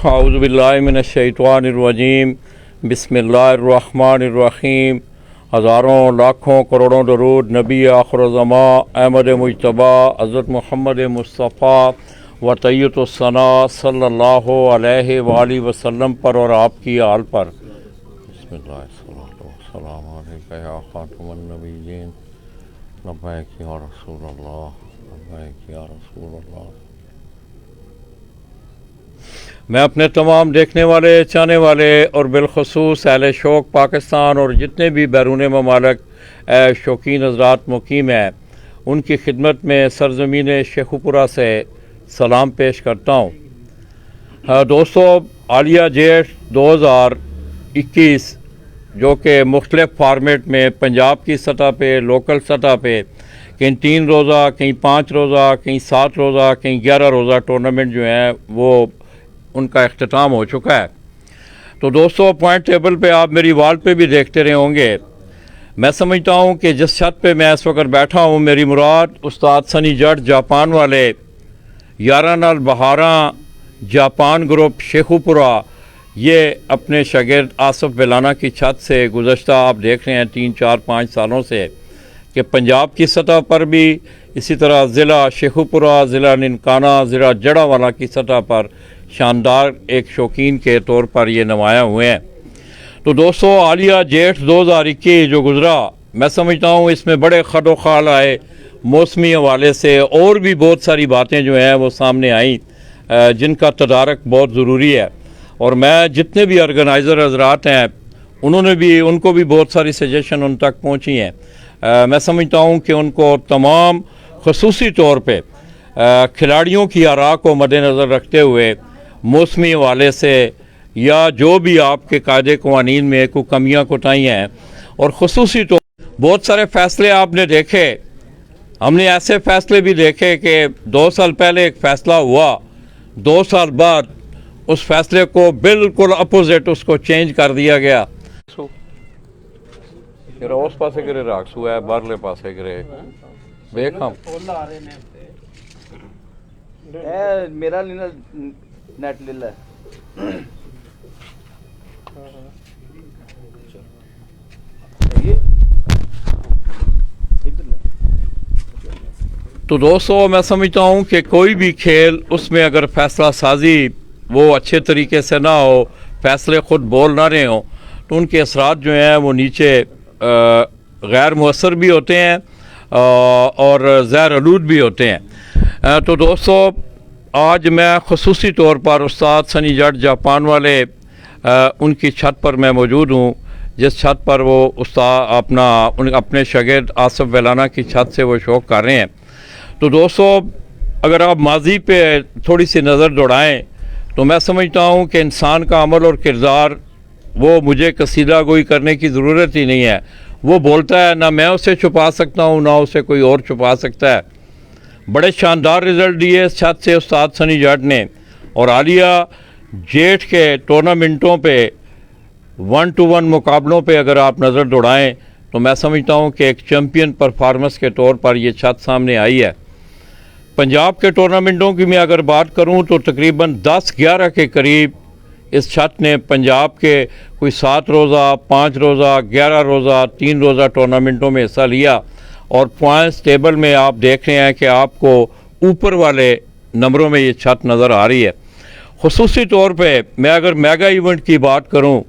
औज़ुबिल्लाहि मिनश्शैतानिर्रजीम बिस्मिल्लाहिर्रहमानिर्रहीम। हज़ारों लाखों करोड़ों दरूद नबी आखिरुज़्ज़मा अहमद मुज्तबा हज़रत मोहम्मद मुस्तफ़ा व तय्यतुस्सना सल्लल्लाहु अलैहि वालैहि वसल्लम पर और आपकी आल पर। बिस्मिल्लाहिर्रहमानिर्रहीम अलैका या खातमुन नबिय्यीन लब्बैक या रसूलल्लाह लब्बैक या रसूलल्लाह। मैं अपने तमाम देखने वाले, चाहने वाले और बिलखसूस अहले शौक़ पाकिस्तान और जितने भी बैरून ममालिक शौकीन हज़रात मुकीम हैं, उनकी खिदमत में सरज़मीन शेखुपुरा से सलाम पेश करता हूँ। दोस्तों, आलिया जेठ 2021 जो कि मुख्तलिफ़ फार्मेट में पंजाब की सतह पे, लोकल सतह पे कहीं 3 रोज़ा, कहीं 5 रोज़ा, कहीं 7 रोज़ा, कहीं 11 रोज़ा टूर्नामेंट जो हैं वो उनका इख्तिताम हो चुका है। तो दोस्तों, पॉइंट टेबल पे आप मेरी वाल पे भी देखते रहे होंगे। मैं समझता हूँ कि जिस छत पे मैं इस वक्त बैठा हूँ, मेरी मुराद उस्ताद सनी जट जापान वाले 11 नाल बहारा जापान ग्रुप शेखुपुरा, ये अपने शागिर्द आसिफ बेलाना की छत से गुज़श्ता आप देख रहे हैं 3, 4, 5 सालों से कि पंजाब की सतह पर भी, इसी तरह ज़िला शेखुपुरा, ज़िला ननकाना, ज़िला जड़ावाला की सतह पर शानदार एक शौकीन के तौर पर ये नुमाया हुए हैं। तो दोस्तों, आलिया जेठ 2021 जो गुज़रा, मैं समझता हूँ इसमें बड़े खडो खाल आए मौसमी हवाले से, और भी बहुत सारी बातें जो हैं वो सामने आई जिनका तदारक बहुत ज़रूरी है। और मैं जितने भी ऑर्गेनाइज़र हज़रात हैं उनको भी बहुत सारी सजेशन उन तक पहुँची हैं। मैं समझता हूँ कि उनको तमाम ख़ुसूसी तौर पे खिलाड़ियों की आरा को मद्देनज़र रखते हुए मौसमी हवाले से या जो भी आपके कायदे कवानीन में कोई कमियाँ कोताहियाँ हैं, और ख़ुसूसी तौर बहुत सारे फ़ैसले आपने देखे। हमने ऐसे फ़ैसले भी देखे कि 2 साल पहले एक फ़ैसला हुआ, 2 साल बाद उस फैसले को बिल्कुल अपोजिट उसको चेंज कर दिया गया। उस पासे गिरे राखसू है, बारले पासे गिरे वेख हम मेरा नेट ले ला। तो दोस्तों, मैं समझता हूँ कि कोई भी खेल उसमें अगर फैसला साजी वो अच्छे तरीके से ना हो, फैसले ख़ुद बोल ना रहे हों, तो उनके असरात जो हैं वो नीचे गैर मुअस्सर भी होते हैं और ज़हर आलूद भी होते हैं। तो दोस्तों, आज मैं ख़ुसूसी तौर पर उस्ताद सनी जट जापान वाले उनकी छत पर मैं मौजूद हूँ, जिस छत पर वो उस्ताद अपने शागिर्द आसिफ बेलाना की छत से वो शौक़ कर रहे हैं। तो दोस्तों, अगर आप माजी पे थोड़ी सी नज़र दौड़ाएँ तो मैं समझता हूँ कि इंसान का अमल और किरदार, वो मुझे कसीदा गोई करने की ज़रूरत ही नहीं है। वो बोलता है, ना मैं उसे छुपा सकता हूँ ना उसे कोई और छुपा सकता है। बड़े शानदार रिज़ल्ट दिए इस छत से उस्ताद सनी जट ने, और आलिया जेठ के टूर्नामेंटों पे 1-to-1 मुकाबलों पे अगर आप नज़र दौड़ाएँ तो मैं समझता हूँ कि एक चैम्पियन परफॉर्मेंस के तौर पर ये छत सामने आई है। पंजाब के टूर्नामेंटों की मैं अगर बात करूं तो तकरीबन 10-11 के करीब इस छत ने पंजाब के कोई 7 रोज़ा, 5 रोज़ा, 11 रोज़ा, 3 रोज़ा टूर्नामेंटों में हिस्सा लिया, और पॉइंट्स टेबल में आप देख रहे हैं कि आपको ऊपर वाले नंबरों में ये छत नज़र आ रही है। ख़ुसूसी तौर पे मैं अगर मेगा इवेंट की बात करूं,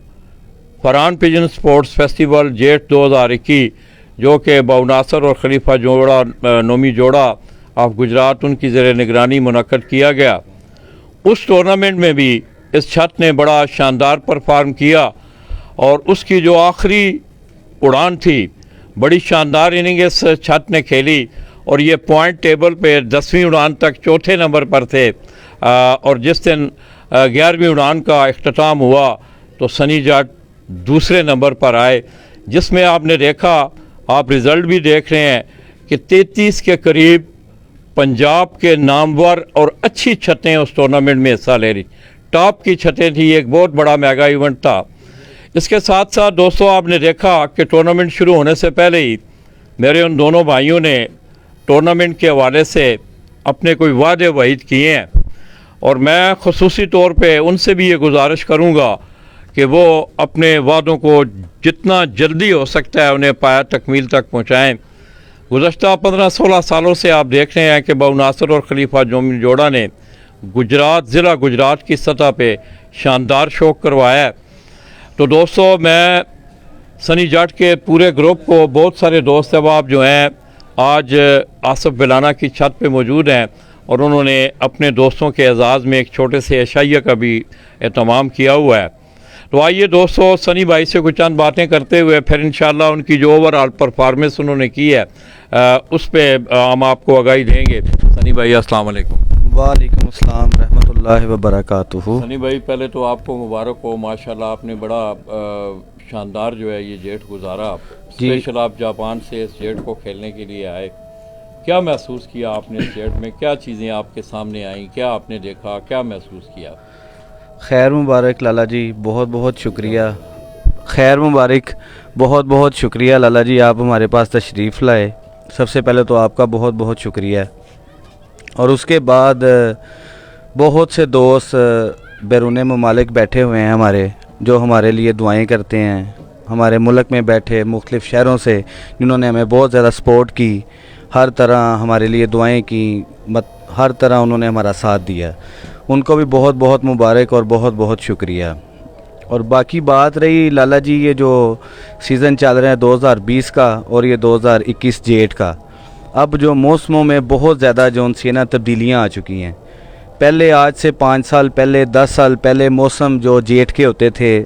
फरहान पिजन स्पोर्ट्स फेस्टिवल जेठ 2021 जो कि बाउनासर और खलीफा जोड़ा नोमी जोड़ा ऑफ गुजरात उनकी ज़ेर निगरानी मुनक्कद किया गया, उस टूर्नामेंट में भी इस छत ने बड़ा शानदार परफॉर्म किया, और उसकी जो आखिरी उड़ान थी, बड़ी शानदार इनिंग इस छत ने खेली, और ये पॉइंट टेबल पे 10वीं उड़ान तक चौथे नंबर पर थे। और जिस दिन 11वीं उड़ान का इख्तिताम हुआ तो सनी जट दूसरे नंबर पर आए, जिसमें आपने देखा, आप रिज़ल्ट भी देख रहे हैं कि 33 के करीब पंजाब के नामवर और अच्छी छतें उस टूर्नामेंट में हिस्सा ले रही, टॉप की छतें थी। एक बहुत बड़ा मेगा इवेंट था। इसके साथ साथ दोस्तों, आपने देखा कि टूर्नामेंट शुरू होने से पहले ही मेरे उन दोनों भाइयों ने टूर्नामेंट के हवाले से अपने कोई वादे वईद किए हैं, और मैं ख़ुसूसी तौर पे उनसे भी ये गुजारिश करूँगा कि वो अपने वादों को जितना जल्दी हो सकता है उन्हें पाया तकमील तक पहुँचाएँ। गुज़श्ता 15-16 सालों से आप देख रहे हैं कि बाउ नासिर और खलीफा जोमिन जोड़ा ने गुजरात ज़िला गुजरात की सतह पे शानदार शो करवाया है। तो दोस्तों, मैं सनी जट के पूरे ग्रुप को, बहुत सारे दोस्त अहबाब जो हैं आज आसिफ बिलाना की छत पे मौजूद हैं और उन्होंने अपने दोस्तों के एजाज़ में एक छोटे से एशाइया का भी एहतमाम किया हुआ है। तो आइए दोस्तों, सनी भाई से कुछ चंद बातें करते हुए फिर इंशाअल्लाह उनकी जो ओवरऑल परफॉर्मेंस उन्होंने की है उस पर हम आपको आगाही देंगे। सनी भाई अस्सलाम वालेकुम। वालेकुम अस्सलाम रहमतुल्लाहि व बरकातुहू। सनी भाई, पहले तो आपको मुबारक हो, माशाल्लाह आपने बड़ा शानदार जो है ये जेट गुजारा। स्पेशल आप जापान से इस जेट को खेलने के लिए आए, क्या महसूस किया आपने इस जेट में? क्या चीज़ें आपके सामने आईं, क्या आपने देखा, क्या महसूस किया? खैर मुबारक लाला जी, बहुत बहुत शुक्रिया। खैर मुबारक, बहुत बहुत शुक्रिया लाला जी, आप हमारे पास तशरीफ़ लाए। सबसे पहले तो आपका बहुत बहुत शुक्रिया। और उसके बाद बहुत से दोस्त बैरून ममालिक बैठे हुए हैं हमारे, जो हमारे लिए दुआएं करते हैं। हमारे मुल्क में बैठे मुख्तलिफ़ शहरों से जिन्होंने हमें बहुत ज़्यादा सपोर्ट की, हर तरह हमारे लिए दुआएं की, हर तरह उन्होंने हमारा साथ दिया। उनको भी बहुत बहुत मुबारक और बहुत बहुत शुक्रिया। और बाकी बात रही लाला जी, ये जो सीज़न चल रहा है 2020 का और ये 2021 जेट का, अब जो मौसमों में बहुत ज़्यादा जो सी ना तब्दीलियाँ आ चुकी हैं। पहले आज से 5 साल पहले, 10 साल पहले मौसम जो जेठ के होते थे,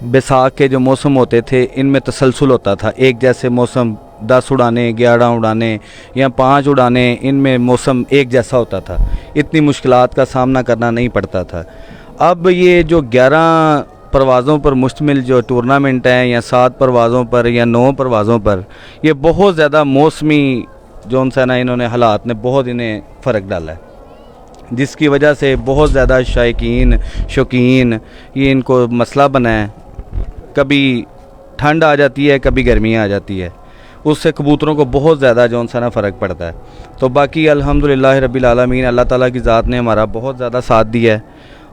बैसाख के जो मौसम होते थे, इनमें तसलसल होता था। एक जैसे मौसम 10 उड़ाने, 11 उड़ाने या 5 उड़ाने, इनमें मौसम एक जैसा होता था। इतनी मुश्किलात का सामना करना नहीं पड़ता था। अब ये जो 11 परवाज़ों पर मुश्तमिल जो टूर्नामेंट हैं, या 7 परवाज़ों पर या 9 परवाज़ों पर, ये बहुत ज़्यादा मौसमी जो उनसे ना इन्होंने हालात ने बहुत इन्हें फ़र्क डाला है, जिसकी वजह से बहुत ज़्यादा शौकीन ये इनको मसला बना है। कभी ठंड आ जाती है, कभी गर्मी आ जाती है, उससे कबूतरों को बहुत ज़्यादा जो उनसे ना फ़र्क पड़ता है। तो बाकी अल्हम्दुलिल्लाह रब्बिल आलमीन, अल्लाह ताला की ज़ात ने हमारा बहुत ज़्यादा साथ दिया है।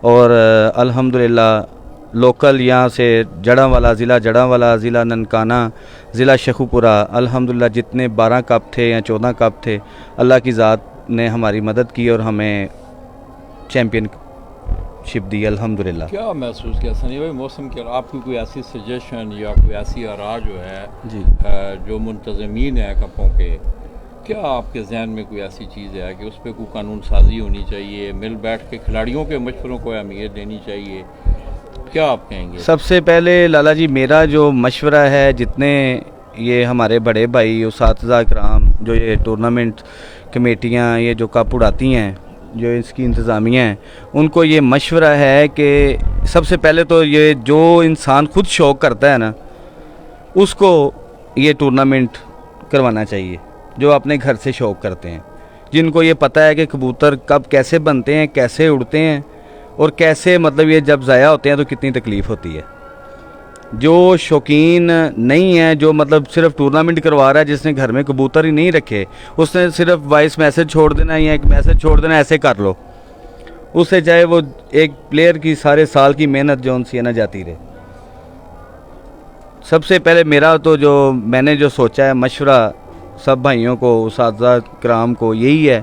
और अल्हम्दुलिल्लाह लोकल यहाँ से जड़ांवाला ज़िला ननकाना, ज़िला शेखुपुरा, अल्हम्दुलिल्लाह जितने 12 कप थे या 14 कप थे, अल्लाह की ज़ात ने हमारी मदद की और हमें चैम्पियनशिप दी अल्हम्दुलिल्लाह। क्या महसूस किया सनी भाई मौसम के? आपकी कोई ऐसी सजेशन या कोई ऐसी आरा जो है जी, जो मुंतज़मीन है कपों के, क्या आपके जहन में कोई ऐसी चीज़ है कि उस पर कोई कानून साजी होनी चाहिए, मिल बैठ के खिलाड़ियों के मशवरों को अहमियत देनी चाहिए? क्या आप कहेंगे? सबसे पहले लाला जी, मेरा जो मशवरा है, जितने ये हमारे बड़े भाई उस्ताद कराम, जो ये टूर्नामेंट कमेटियाँ ये जो कप उड़ाती हैं, जो इसकी इंतज़ामिया हैं, उनको ये मशवरा है कि सबसे पहले तो ये जो इंसान खुद शौक़ करता है ना, उसको ये टूर्नामेंट करवाना चाहिए। जो अपने घर से शौक़ करते हैं, जिनको ये पता है कि कबूतर कब कैसे बनते हैं, कैसे उड़ते हैं और कैसे मतलब ये जब ज़ाया होते हैं तो कितनी तकलीफ़ होती है। जो शौकीन नहीं है, जो मतलब सिर्फ टूर्नामेंट करवा रहा है, जिसने घर में कबूतर ही नहीं रखे, उसने सिर्फ वॉइस मैसेज छोड़ देना या एक मैसेज छोड़ देना, ऐसे कर लो, उससे चाहे वो एक प्लेयर की सारे साल की मेहनत जो उनसे ना जाती रहे। सबसे पहले मेरा तो जो मैंने जो सोचा है मशवरा सब भाइयों को, उस्ताद कराम को, यही है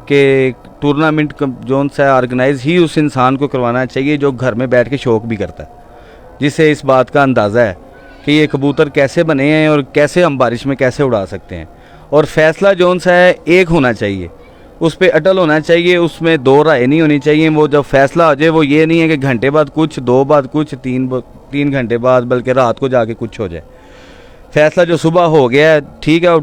कि टूर्नामेंट जो सा ऑर्गेनाइज़ ही उस इंसान को करवाना चाहिए जो घर में बैठ के शौक़ भी करता है, जिससे इस बात का अंदाज़ा है कि ये कबूतर कैसे बने हैं और कैसे हम बारिश में कैसे उड़ा सकते हैं। और फ़ैसला जो सा है एक होना चाहिए, उस पर अटल होना चाहिए, उसमें दो राय नहीं होनी चाहिए। वो जब फ़ैसला हो जाए, वो ये नहीं है कि घंटे बाद कुछ, 2 बाद कुछ, 3 घंटे बाद, बल्कि रात को जाके कुछ हो जाए। फ़ैसला जो सुबह हो गया है ठीक है,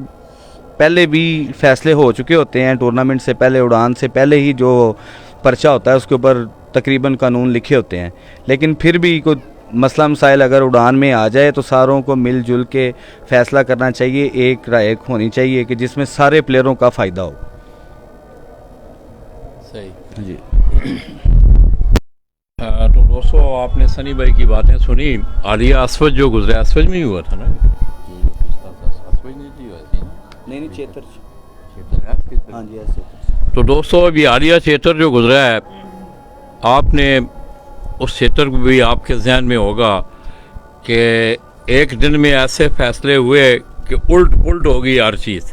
पहले भी फ़ैसले हो चुके होते हैं टूर्नामेंट से पहले, उड़ान से पहले ही जो पर्चा होता है उसके ऊपर तकरीबन कानून लिखे होते हैं। लेकिन फिर भी कोई मसला मसाइल अगर उड़ान में आ जाए तो सारों को मिलजुल के फ़ैसला करना चाहिए, एक राय होनी चाहिए कि जिसमें सारे प्लेयरों का फ़ायदा हो। सही जी। तो दोस्तों, आपने सनी भाई की बातें सुनी। आलिया असवज जो गुजरा, असवज में ही हुआ था ना? नहीं, चेतर। हाँ जी, ऐसे। तो दोस्तों, अभी आलिया चेतर जो गुजरा है, आपने उस क्षेत्र को भी आपके जहन में होगा कि एक दिन में ऐसे फैसले हुए कि उल्ट पुल्ट होगी हर चीज़।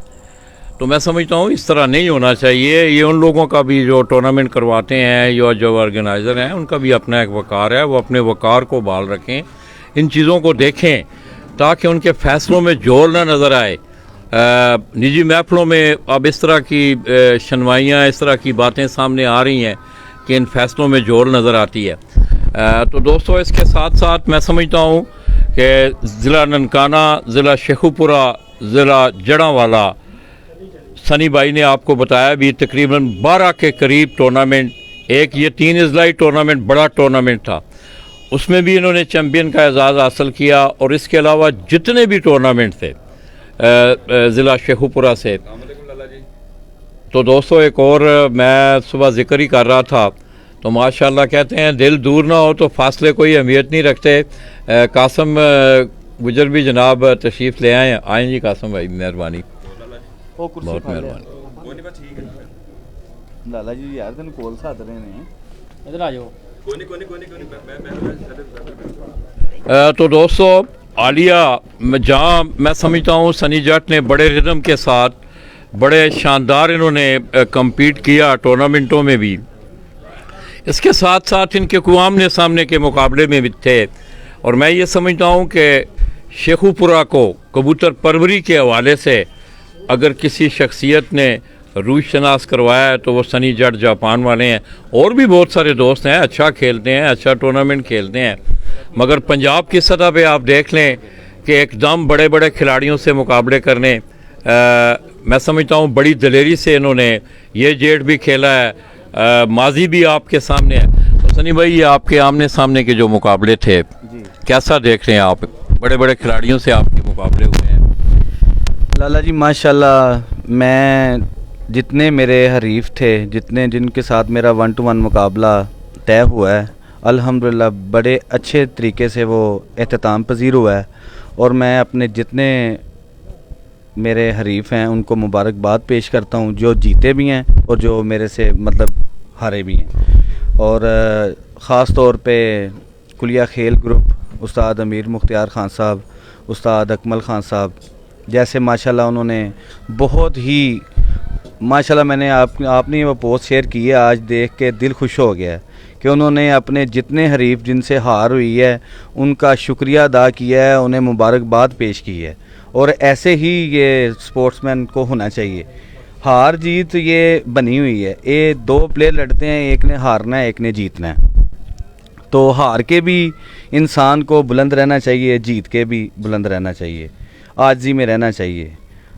तो मैं समझता हूँ इस तरह नहीं होना चाहिए। ये उन लोगों का भी जो टूर्नामेंट करवाते हैं या जो ऑर्गेनाइज़र हैं उनका भी अपना एक वक़ार है, वो अपने वक़ार को बहाल रखें, इन चीज़ों को देखें ताकि उनके फ़ैसलों में जोर ना नज़र आए। निजी महफलों में अब इस तरह की शनवाइयाँ, इस तरह की बातें सामने आ रही हैं कि इन फैसलों में जोर नज़र आती है। तो दोस्तों, इसके साथ साथ मैं समझता हूँ कि ज़िला ननकाना, ज़िला शेखुपुरा, ज़िला जड़ांवाला, सनी भाई ने आपको बताया भी तकरीबन 12 के करीब टूर्नामेंट, एक ये 3 अजलाई टूर्नामेंट बड़ा टूर्नामेंट था, उसमें भी इन्होंने चैम्पियन का एजाज़ हासिल किया। और इसके अलावा जितने भी टूर्नामेंट थे ज़िला शेखुपुरा से। तो दोस्तों, एक और मैं सुबह जिक्र ही कर रहा था, तो माशाल्लाह कहते हैं दिल दूर ना हो तो फासले कोई अहमियत नहीं रखते। कासम गुजर भी जनाब तशरीफ़ ले आए जी। कासम भाई मेहरबानी, बहुत मेहरबानी। लाला जी यार तेन कोल साध रहे हैं, इधर आ जाओ। तो दोस्तों, आलिया जहाँ मैं समझता हूँ सनी जट ने बड़े रिदम के साथ बड़े शानदार इन्होंने compete किया टूर्नामेंटों में भी। इसके साथ साथ इनके आमने सामने के मुकाबले में भी थे। और मैं ये समझता हूँ कि शेखुपुरा को कबूतर परवरी के हवाले से अगर किसी शख्सियत ने रूश शनास करवाया है तो वो सनी जट जापान वाले हैं। और भी बहुत सारे दोस्त हैं, अच्छा खेलते हैं, अच्छा टूर्नामेंट खेलते हैं, मगर पंजाब की सतह पे आप देख लें कि एकदम बड़े बड़े खिलाड़ियों से मुकाबले करने, मैं समझता हूँ बड़ी दलेरी से इन्होंने ये जेट भी खेला है। माजी भी आपके सामने है। तो सनी भाई, ये आपके आमने सामने के जो मुकाबले थे, कैसा देख रहे हैं आप? बड़े बड़े खिलाड़ियों से आपके मुकाबले हुए हैं। लाला जी माशाल्लाह, मैं जितने मेरे हरीफ थे, जिनके साथ मेरा 1-to-1 मुकाबला तय हुआ है, अल्हम्दुलिल्लाह बड़े अच्छे तरीके से वो एहतमाम पजीर हुआ है। और मैं अपने जितने मेरे हरीफ हैं उनको मुबारकबाद पेश करता हूँ, जो जीते भी हैं और जो मेरे से मतलब हारे भी हैं। और ख़ास तौर पे कुलिया खेल ग्रुप, उस्ताद अमीर मुख्तियार ख़ान साहब, उस्ताद अकमल ख़ान साहब जैसे माशाल्लाह उन्होंने बहुत ही माशाल्लाह, मैंने आपने वो पोस्ट शेयर की है, आज देख के दिल खुश हो गया है कि उन्होंने अपने जितने हरीफ जिनसे हार हुई है उनका शुक्रिया अदा किया है, उन्हें मुबारकबाद पेश की है। और ऐसे ही ये स्पोर्ट्समैन को होना चाहिए। हार जीत ये बनी हुई है, ये 2 प्लेयर लड़ते हैं, एक ने हारना है, एक ने जीतना है। तो हार के भी इंसान को बुलंद रहना चाहिए, जीत के भी बुलंद रहना चाहिए, आजी में रहना चाहिए।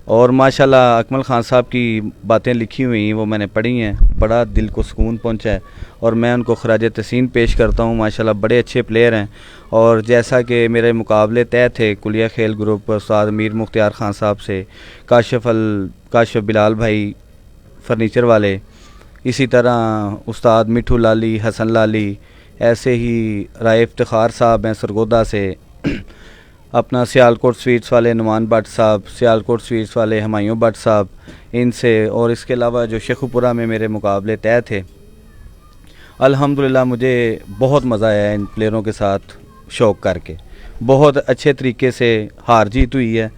और माशाल्लाह अकमल ख़ान साहब की बातें लिखी हुई वो मैंने पढ़ी हैं, बड़ा दिल को सुकून पहुंचा है और मैं उनको खराज तहसीन पेश करता हूं। माशाल्लाह बड़े अच्छे प्लेयर हैं। और जैसा कि मेरे मुकाबले तय थे कुलिया खेल ग्रुप उस्ताद अमीर मुख्तियार ख़ान साहब से, काशिफ बिलाल भाई फर्नीचर वाले, इसी तरह उस्ताद मिठू लाली, हसन लाली, ऐसे ही राय इफ्तिखार साहब हैं सरगोदा से, अपना सियालकोट स्वीट्स वाले नुमान भट्ट साहब, सियालकोट स्वीट्स वाले हुमायूं भट्ट साहब, इनसे। और इसके अलावा जो शेखुपुरा में मेरे मुकाबले तय थे, अल्हम्दुलिल्लाह मुझे बहुत मज़ा आया इन प्लेयरों के साथ शौक़ करके। बहुत अच्छे तरीके से हार जीत हुई है,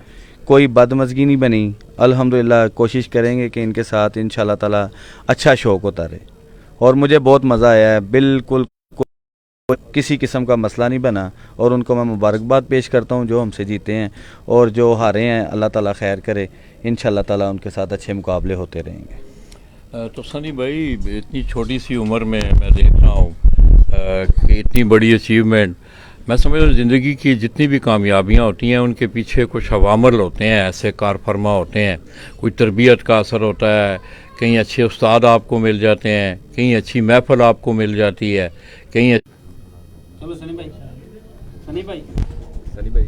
कोई बदमज़गी नहीं बनी। अल्हम्दुलिल्लाह कोशिश करेंगे कि इनके साथ इंशाल्लाह ताला अच्छा शौक़ होता रहे। और मुझे बहुत मज़ा आया है, बिल्कुल किसी किस्म का मसला नहीं बना। और उनको मैं मुबारकबाद पेश करता हूँ जो हमसे जीते हैं, और जो हारे हैं अल्लाह ताला खैर करे, इंशाल्लाह ताला उनके साथ अच्छे मुकाबले होते रहेंगे। तो सनी भाई, इतनी छोटी सी उम्र में मैं देख रहा हूँ कि इतनी बड़ी अचीवमेंट, मैं समझ रहा हूँ ज़िंदगी की जितनी भी कामयाबियाँ होती हैं उनके पीछे कुछ अवामल होते हैं, ऐसे कार फरमा होते हैं। कोई तरबियत का असर होता है, कहीं अच्छे उस्ताद आपको मिल जाते हैं, कहीं अच्छी महफिल आपको मिल जाती है, कहीं चलो सनी भाई, सनी भाई, सनी भाई।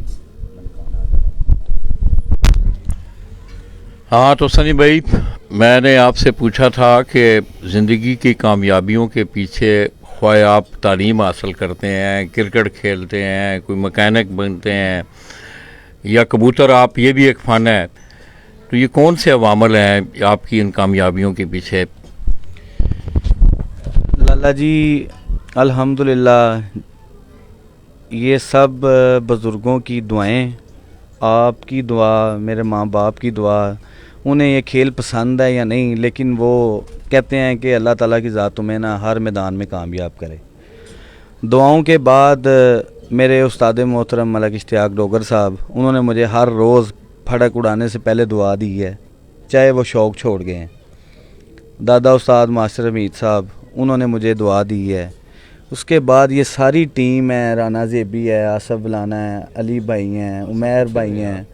हाँ, तो सनी भाई, मैंने आपसे पूछा था कि ज़िंदगी की कामयाबियों के पीछे ख्वाह आप तालीम हासिल करते हैं, क्रिकेट खेलते हैं, कोई मैकेनिक बनते हैं, या कबूतर, आप ये भी एक फ़न है, तो ये कौन से अवामल हैं आपकी इन कामयाबियों के पीछे? लाला जी, अल्हम्दुलिल्लाह, ये सब बुज़ुर्गों की दुआएं, आपकी दुआ, मेरे माँ बाप की दुआ, उन्हें ये खेल पसंद है या नहीं, लेकिन वो कहते हैं कि अल्लाह ताला की ज़ात तुम्हें ना हर मैदान में कामयाब करे। दुआओं के बाद मेरे उस्ताद मोहतरम मलक इश्तियाक डोगर साहब, उन्होंने मुझे हर रोज़ फड़क उड़ाने से पहले दुआ दी है, चाहे वो शौक़ छोड़ गए हैं। दादा उस्ताद मास्टर हमीद साहब, उन्होंने मुझे दुआ दी है। उसके बाद ये सारी टीम है, राना ज़ेबी है, आसफ लाना है, अली भाई हैं, उमैर भाई हैं,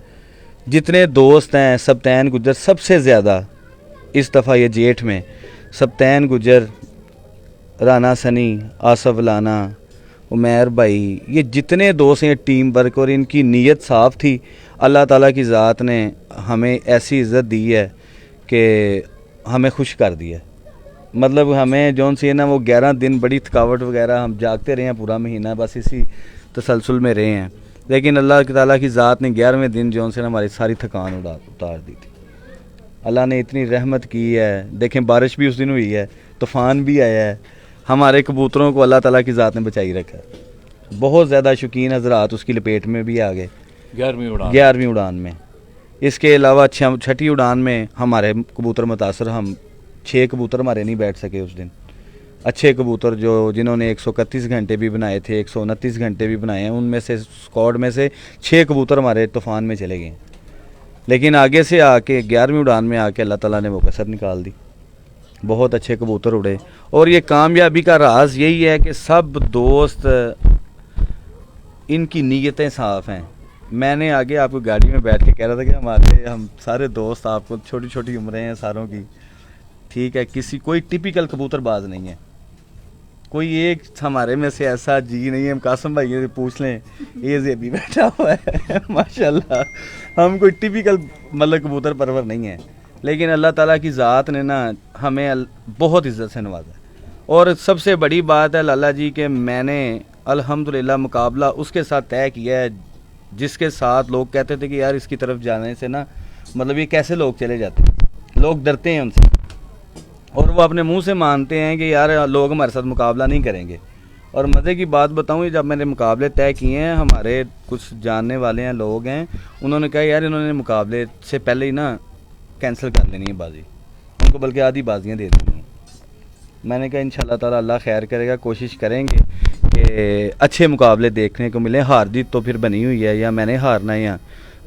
जितने दोस्त हैं, सब्तैन गुजर सबसे ज़्यादा इस दफ़ा ये जेठ में, सब्तैन गुजर, राना सनी, आसफ लाना, उमैर भाई, ये जितने दोस्त हैं, टीम वर्क, और इनकी नीयत साफ़ थी। अल्लाह ताला की ज़ात ने हमें ऐसी इज़्ज़त दी है कि हमें खुश कर दिया। मतलब हमें जौन सी है ना, वो 11 दिन बड़ी थकावट वगैरह, हम जागते रहे हैं पूरा महीना, बस इसी तसलसल में रहे हैं, लेकिन अल्लाह ताला की ज़ात ने 11वें दिन जौन से ना हमारी सारी थकान उतार दी थी। अल्लाह ने इतनी रहमत की है। देखें, बारिश भी उस दिन हुई है, तूफ़ान भी आया है, हमारे कबूतरों को अल्लाह ताला की ज़ात ने बचाई रखा है। बहुत ज़्यादा शौकीन हज़रात उसकी लपेट में भी आ गए 11वीं उड़ान में। इसके अलावा 6ठी उड़ान में हमारे कबूतर मुतासर, हम 6 कबूतर हमारे नहीं बैठ सके उस दिन। अच्छे कबूतर जिन्होंने 131 घंटे भी बनाए थे, 129 घंटे भी बनाए हैं, उनमें से स्क्वाड में से 6 कबूतर हमारे तूफ़ान में चले गए। लेकिन आगे से आके 11वीं उड़ान में आके अल्लाह ताला ने वो कसर निकाल दी, बहुत अच्छे कबूतर उड़े। और ये कामयाबी का राज यही है कि सब दोस्त, इनकी नीयतें साफ़ हैं। मैंने आगे आपको गाड़ी में बैठ के कह रहा था कि हम सारे दोस्त, आपको छोटी छोटी उम्रें हैं सारों की, ठीक है, कोई टिपिकल कबूतरबाज नहीं है, कोई एक हमारे में से ऐसा जी नहीं है। हम कासम भाई से पूछ लें, ये ज़ेबी बैठा हुआ है माशाल्लाह, हम कोई टिपिकल मतलब कबूतर परवर नहीं है, लेकिन अल्लाह ताला की ज़ात ने ना हमें बहुत इज़्ज़त से नवाजा। और सबसे बड़ी बात है लाला जी कि मैंने अल्हम्दुलिल्लाह मुकाबला उसके साथ तय किया है जिसके साथ लोग कहते थे कि यार इसकी तरफ जाने से ना, मतलब ये कैसे लोग चले जाते हैं, लोग डरते हैं उनसे, और वो अपने मुंह से मानते हैं कि यार लोग हमारे साथ मुकाबला नहीं करेंगे। और मज़े की बात बताऊं, जब मैंने मुकाबले तय किए हैं, हमारे कुछ जानने वाले हैं, लोग हैं, उन्होंने कहा यार इन्होंने मुकाबले से पहले ही ना कैंसिल कर लेनी है बाजी, उनको बल्कि आधी बाजियाँ दे देनी है। मैंने कहा इंशाल्लाह ताला अल्लाह खैर करेगा, कोशिश करेंगे कि अच्छे मुकाबले देखने को मिले। हार जीत तो फिर बनी हुई है, या मैंने हारना है या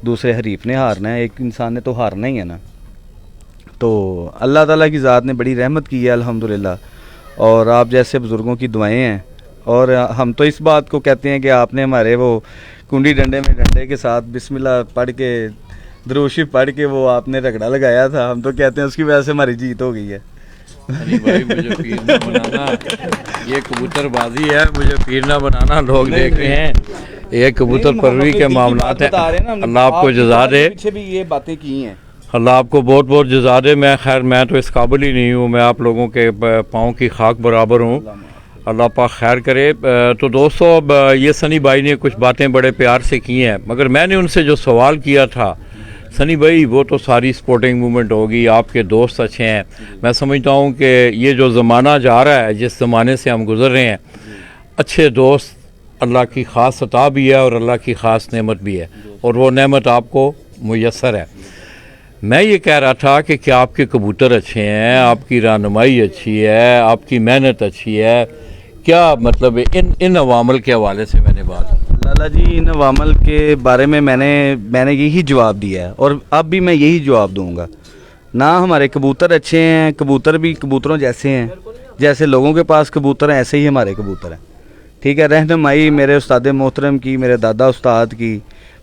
दूसरे हरीफ ने हारना है, एक इंसान ने तो हारना ही है ना। तो अल्लाह ताला की ज़ात ने बड़ी रहमत की है अल्हम्दुलिल्लाह, और आप जैसे बुज़ुर्गों की दुआएं हैं। और हम तो इस बात को कहते हैं कि आपने हमारे वो कुंडी डंडे में डंडे के साथ बिस्मिल्लाह पढ़ के, दुरूद पढ़ के वो आपने रगड़ा लगाया था, हम तो कहते हैं उसकी वजह से हमारी जीत हो गई है। भाई मुझे पीर ना बनाना, ये कबूतरबाजी है, मुझे पीर ना बनाना। लोग देख रहे हैं ये कबूतर परवरी के मामलात हैं, अल्लाह आपको जज़ा दे। पीछे भी ये बातें की हैं, अल्लाह आपको बहुत बहुत जज़ा दे। मैं तो इस काबिल ही नहीं हूँ, मैं आप लोगों के पाँव की खाक बराबर हूँ, अल्लाह पाक खैर करे। तो दोस्तों, अब ये सनी भाई ने कुछ बातें बड़े प्यार से की हैं, मगर मैंने उनसे जो सवाल किया था, सनी भाई वो तो सारी स्पोर्टिंग मूवमेंट होगी, आपके दोस्त अच्छे हैं, मैं समझता हूँ कि ये जो ज़माना जा रहा है, जिस ज़माने से हम गुज़र रहे हैं, अच्छे दोस्त अल्लाह की ख़ास अता भी है और अल्लाह की ख़ास नेमत भी है, और वो नेमत आपको मुयस्सर है। मैं ये कह रहा था कि क्या आपके कबूतर अच्छे हैं, आपकी रहनुमाई अच्छी है, आपकी मेहनत अच्छी है, क्या मतलब इन अवामल के हवाले से मैंने बात। लाला जी, इन अवामल के बारे में मैंने यही जवाब दिया है, और अब भी मैं यही जवाब दूंगा। ना हमारे कबूतर अच्छे हैं, कबूतर भी कबूतरों जैसे हैं, जैसे लोगों के पास कबूतर हैं ऐसे ही हमारे कबूतर हैं, ठीक है। रहनुमाई मेरे उस्ताद मोहतरम की, मेरे दादा उस्ताद की,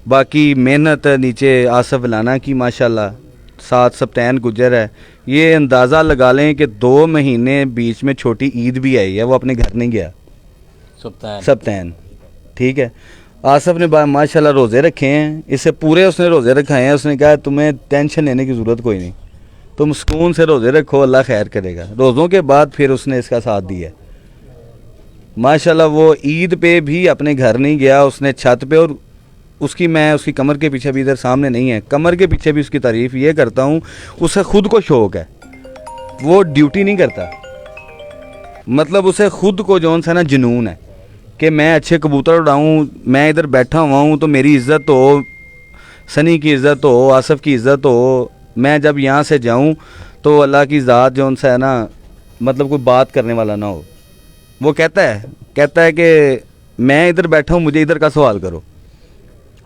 बाकी मेहनत नीचे आसफ लाना की माशाल्लाह, साथ सब्तैन गुजर है। ये अंदाज़ा लगा लें कि 2 महीने बीच में छोटी ईद भी आई है, वो अपने घर नहीं गया, सब्तैन, ठीक है। आसफ ने माशाल्लाह रोज़े रखे हैं, इससे पूरे उसने रोज़े रखाए हैं। उसने कहा तुम्हें टेंशन लेने की ज़रूरत कोई नहीं, तुम सुकून से रोज़े रखो, अल्लाह खैर करेगा। रोज़ों के बाद फिर उसने इसका साथ दिया माशाल्लाह। वो ईद पे भी अपने घर नहीं गया, उसने छत पे, और उसकी कमर के पीछे भी, इधर सामने नहीं है, कमर के पीछे भी उसकी तारीफ़ ये करता हूँ, उसे खुद को शौक़ है, वो ड्यूटी नहीं करता, मतलब उसे खुद को जौन सा ना जुनून है कि मैं अच्छे कबूतर उड़ाऊँ, मैं इधर बैठा हुआ हूँ तो मेरी इज़्ज़त हो, सनी की इज़्ज़त हो, आसफ़ की इज़्ज़त हो, मैं जब यहाँ से जाऊँ तो अल्लाह की ज़ात जौन सा है ना, मतलब कोई बात करने वाला ना हो। वो कहता है कि मैं इधर बैठा हूँ, मुझे इधर का सवाल करो।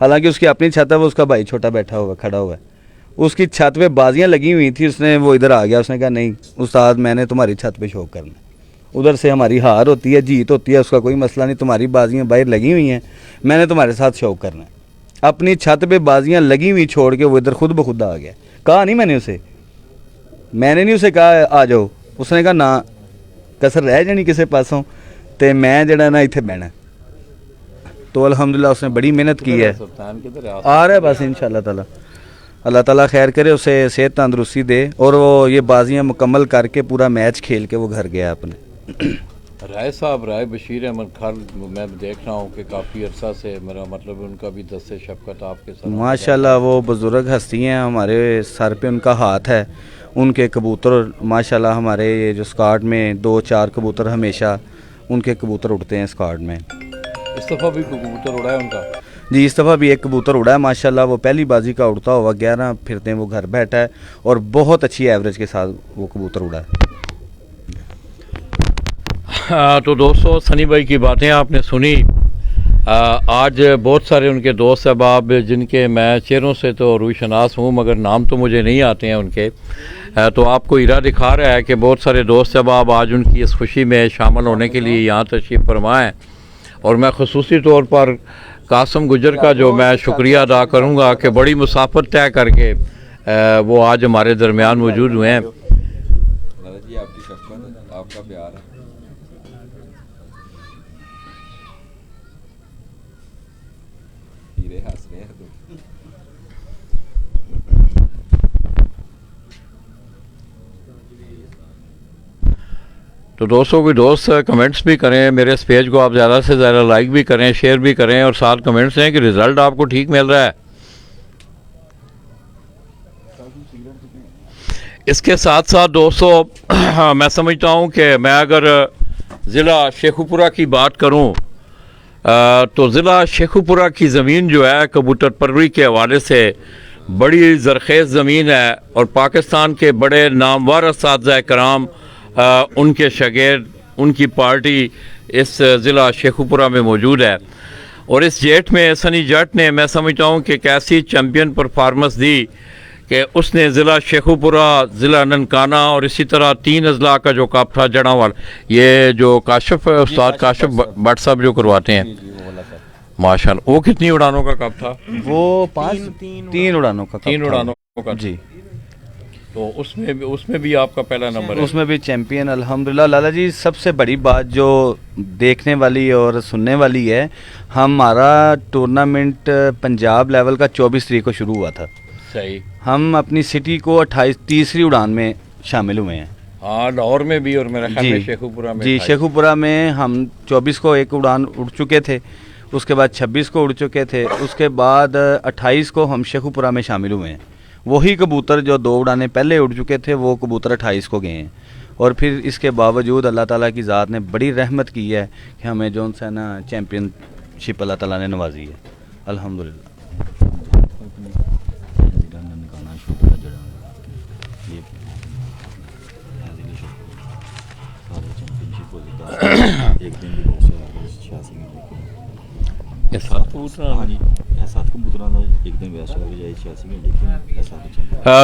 हालांकि उसकी अपनी छत है, वो उसका भाई छोटा बैठा हुआ खड़ा हुआ है, उसकी छत पे बाजियाँ लगी हुई थी, उसने वो इधर आ गया, उसने कहा नहीं उस्ताद मैंने तुम्हारी छत पे शौक करना है, उधर से हमारी हार होती है जीत होती है, उसका कोई मसला नहीं, तुम्हारी बाजियाँ बाहर लगी हुई हैं, मैंने तुम्हारे साथ शौक करना है। अपनी छत पे बाजियाँ लगी हुई छोड़ के वो इधर खुद ब खुद आ गया। कहा नहीं मैंने नहीं उसे कहा आ जाओ, उसने कहा ना कसर रह जानी किसी पासों, तो मैं जड़ा ना इत्थे बहना। तो अल्हम्दुलिल्लाह उसने बड़ी मेहनत की है, आ रहा है बस इंशाअल्लाह ताला। अल्लाह ताला खैर करे, उसे सेहत तंदरुस्ती दे और वो ये बाजियाँ मुकम्मल करके पूरा मैच खेल के वो घर गया अपने। राय साहब, राय बशीर अहमद खान, मैं देख रहा हूँ कि काफ़ी अरसा से, मेरा मतलब उनका भी दस्ते शफ़क़त आपके साथ। माशाल्लाह वो बुज़ुर्ग हस्ती हैं, हमारे सर पे उनका हाथ है। उनके कबूतर माशाल्लाह हमारे ये जो स्क्वाड में 2-4 कबूतर हमेशा उनके कबूतर उड़ते हैं स्क्वाड में। इस दफ़ा भी कबूतर उड़ा है उनका? जी इस दफ़ा भी एक कबूतर उड़ा है माशाल्लाह, वो पहली बाजी का उड़ता हुआ 11 फिरते वो घर बैठा है और बहुत अच्छी एवरेज के साथ वो कबूतर उड़ा है। तो दोस्तों, सनी भाई की बातें आपने सुनी। आज बहुत सारे उनके दोस्त अहबाब जिनके मैं चेहरों से तो रूशनास हूँ मगर नाम तो मुझे नहीं आते हैं उनके, तो आपको इरा दिखा रहा है कि बहुत सारे दोस्त अहबाब आज उनकी इस खुशी में शामिल होने के लिए यहाँ तशरीफ़ फरमा है। और मैं ख़ुसूसी तौर पर कासम गुजर का जो मैं शुक्रिया अदा करूँगा कि बड़ी मुसाफत तय करके वो आज हमारे दरमियान मौजूद हुए हैं। जी आपकी शफ़क़त, आपका प्यार है। हंस रहे हैं तो दोस्तों, कोई दोस्त कमेंट्स भी करें, मेरे इस पेज को आप ज़्यादा से ज़्यादा लाइक भी करें, शेयर भी करें और साथ कमेंट्स दें कि रिज़ल्ट आपको ठीक मिल रहा है। इसके साथ साथ दोस्तों मैं समझता हूँ कि मैं अगर ज़िला शेखुपुरा की बात करूँ तो ज़िला शेखुपुरा की ज़मीन जो है कबूतर परवरी के हवाले से बड़ी ज़रख़ेज़ ज़मीन है और पाकिस्तान के बड़े नामवर असातिज़ा कराम उनके शागिर्द, उनकी पार्टी इस ज़िला शेखुपुरा में मौजूद है। और इस जेट में सनी जट ने मैं समझता हूँ कि कैसी चैम्पियन परफॉर्मेंस दी कि उसने ज़िला शेखुपुरा, ज़िला ननकाना और इसी तरह 3 अजला का जो कप था जड़ावाल, ये जो काशिफ उस्ताद काशिफ भट्ट साहब जो करवाते हैं माशाल्लाह, वो कितनी उड़ानों का कप था? वो 3 उड़ानों का 3 उड़ानों का जी। तो उसमें भी आपका पहला नंबर है? उसमें भी चैम्पियन अल्हम्दुलिल्लाह। लाला जी सबसे बड़ी बात जो देखने वाली और सुनने वाली है, हमारा टूर्नामेंट पंजाब लेवल का 24 तारीख को शुरू हुआ था। सही। हम अपनी सिटी को 28 उड़ान में शामिल हुए हैं। हाँ, लाहौर में भी और मेरा ख्याल में शेखुपुरा में। जी शेखुपुरा में हम 24 को एक उड़ान उड़ चुके थे, उसके बाद 26 को उड़ चुके थे, उसके बाद 28 को हम शेखुपुरा में शामिल हुए हैं। वही कबूतर जो 2 उड़ानें पहले उड़ चुके थे वो कबूतर 28 को गए हैं। और फिर इसके बावजूद अल्लाह ताला की ज़ात ने बड़ी रहमत की है कि हमें जो सा ना चैम्पियनशिप अल्लाह ताला ने नवाजी है अल्हम्दुलिल्लाह।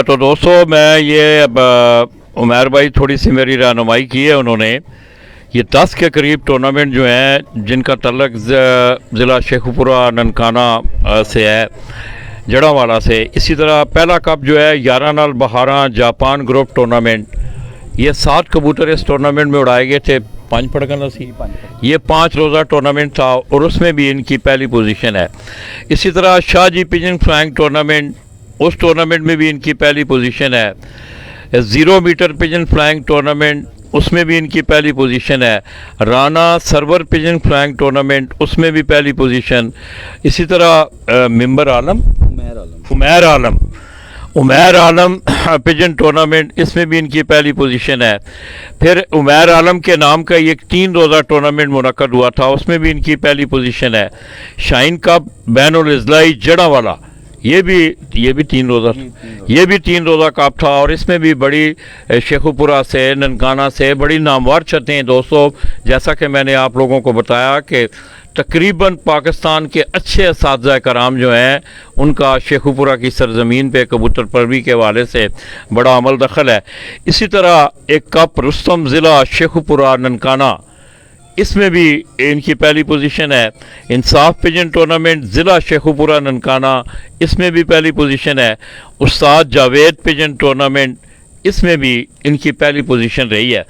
तो दोस्तों, मैं ये उमर भाई थोड़ी सी मेरी रहनुमाई की है उन्होंने। ये 10 के करीब टूर्नामेंट जो हैं जिनका तल्लक ज़िला शेखुपुरा ननकाना से है, जड़ावाला से। इसी तरह पहला कप जो है 11 नाल बहारा जापान ग्रुप टूर्नामेंट, ये 7 कबूतर इस टूर्नामेंट में उड़ाए गए थे। 5 पड़कन सी ये 5 रोज़ा टूर्नामेंट था और उसमें भी इनकी पहली पोजीशन है। इसी तरह शाहजी पिजन फ्लाइंग टूर्नामेंट, उस टूर्नामेंट में भी इनकी पहली पोजीशन है। 0 मीटर पिजन फ्लाइंग टूर्नामेंट, उसमें भी इनकी पहली पोजीशन है। Rana server pigeon flying tournament, उसमें भी पहली पोजीशन। इसी तरह मिंबर आलम, उमैर आलम, उमैर आलम पिजन टूर्नामेंट, इसमें भी इनकी पहली पोजीशन है। फिर उमैर आलम के नाम का एक 3 रोज़ा टूर्नामेंट मुनक्कद हुआ था, उसमें भी इनकी पहली पोजीशन है। शाइन कप बैनुल इज़लाई जड़ावाला, ये भी 3 रोज़ा, ये भी 3 रोज़ा कप था और इसमें भी बड़ी शेखुपुरा से, ननकाना से बड़ी नामवर छतें दोस्तों। जैसा कि मैंने आप लोगों को बताया कि तकरीबन पाकिस्तान के अच्छे असातिज़ा कराम जो हैं उनका शेखुपुरा की सरज़मीन पे कबूतर परवी के हवाले से बड़ा अमल दखल है। इसी तरह एक कप रुस्तम ज़िला शेखुपुरा ननकाना, इसमें भी इनकी पहली पोजीशन है। इंसाफ पिजन टूर्नामेंट ज़िला शेखुपुरा ननकाना, इसमें भी पहली पोजीशन है। उस्ताद जावेद पिजन टूर्नामेंट, इसमें भी इनकी पहली पोजीशन रही है।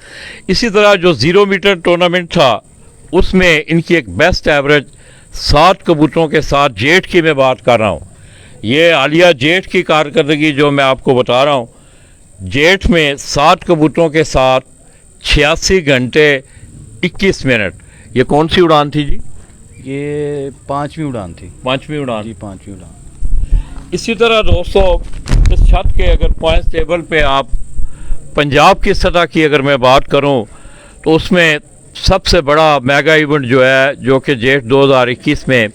इसी तरह जो 0 मीटर टूर्नामेंट था उसमें इनकी एक बेस्ट एवरेज 7 कबूतरों के साथ, जेठ की मैं बात कर रहा हूँ, ये आलिया जेठ की कारकर्दगी जो मैं आपको बता रहा हूँ, जेठ में 7 कबूतरों के साथ 86 घंटे 21 मिनट। ये कौन सी उड़ान थी जी? ये 5वीं उड़ान थी। 5वीं उड़ान जी, 5वीं उड़ान। इसी तरह दोस्तों इस छत के अगर पॉइंट्स टेबल पे आप पंजाब की सतह की अगर मैं बात करूं तो उसमें सबसे बड़ा मेगा इवेंट जो है, जो कि जेठ 2021 में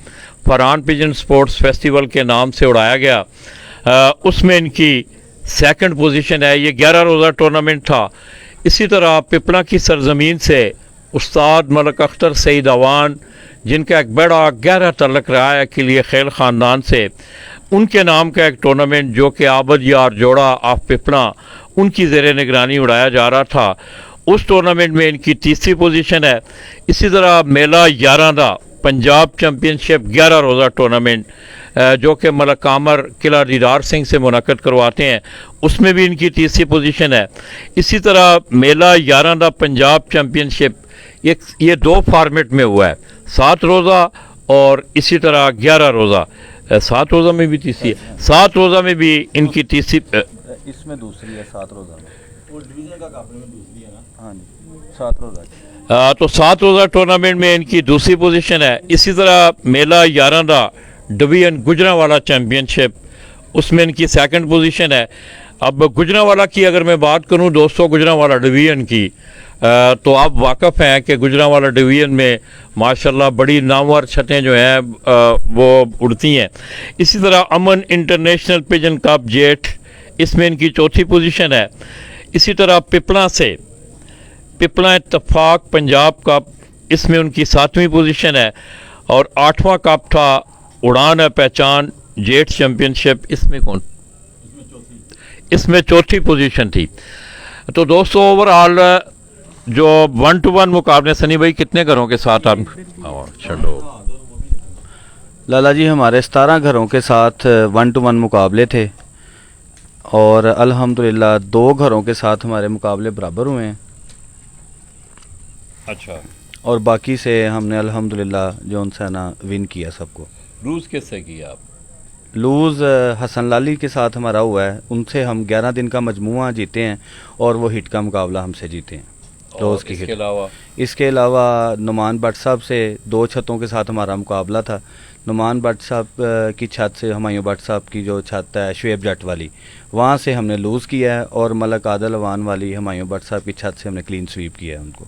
फरहान पिजन स्पोर्ट्स फेस्टिवल के नाम से उड़ाया गया, उसमें इनकी 2nd पोजीशन है। ये 11 रोज़ा टूर्नामेंट था। इसी तरह पिपला की सरजमीन से उस्ताद मलक अख्तर सईद अवान, जिनका एक बड़ा गहरा तल्लक रहा है के लिए खेल ख़ानदान से, उनके नाम का एक टूर्नामेंट जो कि आबद यार जोड़ा ऑफ पिपला, उनकी ज़ेर निगरानी उड़ाया जा रहा था। उस टूर्नामेंट में इनकी 3री पोजीशन है। इसी तरह मेला 11 पंजाब चैम्पियनशिप 11 रोज़ा टूर्नामेंट जो कि मलक कामर किला दीदार सिंह से मुनक़द करवाते हैं, उसमें भी इनकी 3री पोजीशन है। इसी तरह मेला 11 पंजाब चैम्पियनशिप ये 2 फॉर्मेट में हुआ है, 7 रोज़ा और इसी तरह 11 रोज़ा। 7 रोज़ा में भी तीसरी है, 7 रोज़ा में भी इनकी तीसरी, इसमें दूसरी है 7 रोज़ा में, और डिवीज़न का कप में दूसरी है ना। हाँ जी, 7 रोज़ा। तो 7 रोज़ा टूर्नामेंट में इनकी दूसरी पोजीशन है। इसी तरह मेला 11 डिवीजन गुजरांवाला चैम्पियनशिप, उसमें इनकी 2nd पोजीशन है। अब गुजरांवाला की अगर मैं बात करूं दोस्तों, गुजरांवाला डिवीजन की, तो आप वाकफ़ हैं कि गुजरांवाला डिवीजन में माशाल्लाह बड़ी नामवर छतें जो हैं वो उड़ती हैं। इसी तरह अमन इंटरनेशनल पिजन कप जेठ, इसमें इनकी 4थी पोजीशन है। इसी तरह पिपला से पिपला इत्तफाक पंजाब कप, इसमें उनकी 7वीं पोजीशन है। और 8वां कप था उड़ान है पहचान जेठ चैम्पियनशिप, इसमें इसमें 4थी पोजीशन थी। तो दोस्तों ओवरऑल जो 1-to-1 मुकाबले, सनी भाई कितने घरों के साथ आप छोड़ो? लाला जी हमारे 17 घरों के साथ 1-to-1 मुकाबले थे और अल्हम्दुलिल्लाह 2 घरों के साथ हमारे मुकाबले बराबर हुए हैं। अच्छा, और बाकी से हमने अल्हम्दुलिल्लाह जो उनसे ना विन किया सबको। लूज़ किससे किया आप? लूज़ हसन लाली के साथ हमारा हुआ है, उनसे हम 11 दिन का मजमुआ जीते हैं और वो हिट का मुकाबला हमसे जीते हैं रोज़ की हिट। इसके अलावा नुमान भट्ट साहब से 2 छतों के साथ हमारा मुकाबला था। नुमान भट्ट साहब की छत से हुमायूं भट्ट साहब की जो छत है शुएब जट वाली, वहाँ से हमने लूज़ किया है, और मलक आदल अवान वाली हुमायूं भट्ट साहब की छत से हमने क्लीन स्वीप किया है उनको।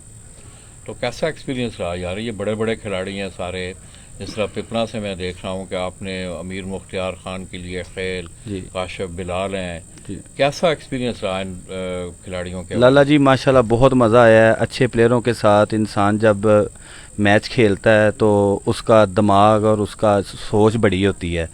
तो कैसा एक्सपीरियंस रहा यार? ये बड़े बड़े खिलाड़ी हैं सारे, जिस तरह पिपला से मैं देख रहा हूँ कि आपने अमीर मुख्तियार खान के लिए खेल, काशिफ बिलाल हैं, कैसा एक्सपीरियंस रहा इन खिलाड़ियों के? लाला जी माशाल्लाह बहुत मज़ा आया है। अच्छे प्लेयरों के साथ इंसान जब मैच खेलता है तो उसका दिमाग और उसका सोच बड़ी होती है।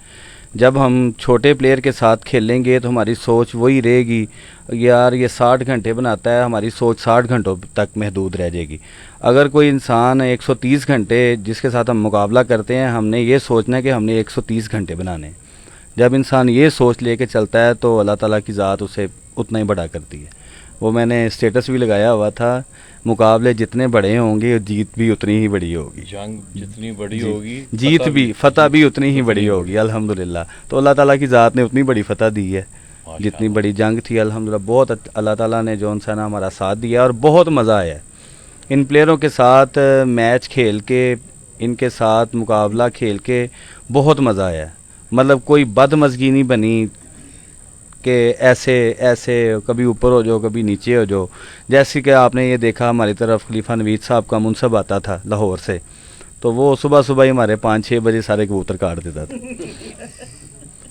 जब हम छोटे प्लेयर के साथ खेलेंगे तो हमारी सोच वही रहेगी, यार ये 60 घंटे बनाता है, हमारी सोच 60 घंटों तक महदूद रह जाएगी। अगर कोई इंसान 130 घंटे जिसके साथ हम मुकाबला करते हैं, हमने ये सोचना है कि हमने 130 घंटे बनाने हैं। जब इंसान ये सोच लेके चलता है तो अल्लाह ताला की ज़ात उसे उतना ही बड़ा करती है। वो मैंने स्टेटस भी लगाया हुआ था, मुकाबले जितने बड़े होंगे जीत भी उतनी ही बड़ी होगी, जंग जितनी बड़ी होगी जीत भी फतह भी उतनी ही बड़ी होगी अल्हम्दुलिल्लाह। तो अल्लाह ताला की ज़ात ने उतनी बड़ी फतह दी है जितनी बड़ी जंग थी अल्हम्दुलिल्लाह। बहुत अल्लाह ताला ने जो उनसे ना हमारा साथ दिया और बहुत मज़ा आया इन प्लेयरों के साथ मैच खेल के, इनके साथ मुकाबला खेल के बहुत मज़ा आया। मतलब कोई बदमज़गी नहीं बनी, कि ऐसे ऐसे कभी ऊपर हो जाओ कभी नीचे हो जाओ। जैसे कि आपने ये देखा हमारी तरफ खलीफा नवीद साहब का मुनसब आता था लाहौर से, तो वो सुबह सुबह ही हमारे 5-6 बजे सारे कबूतर काट देता था।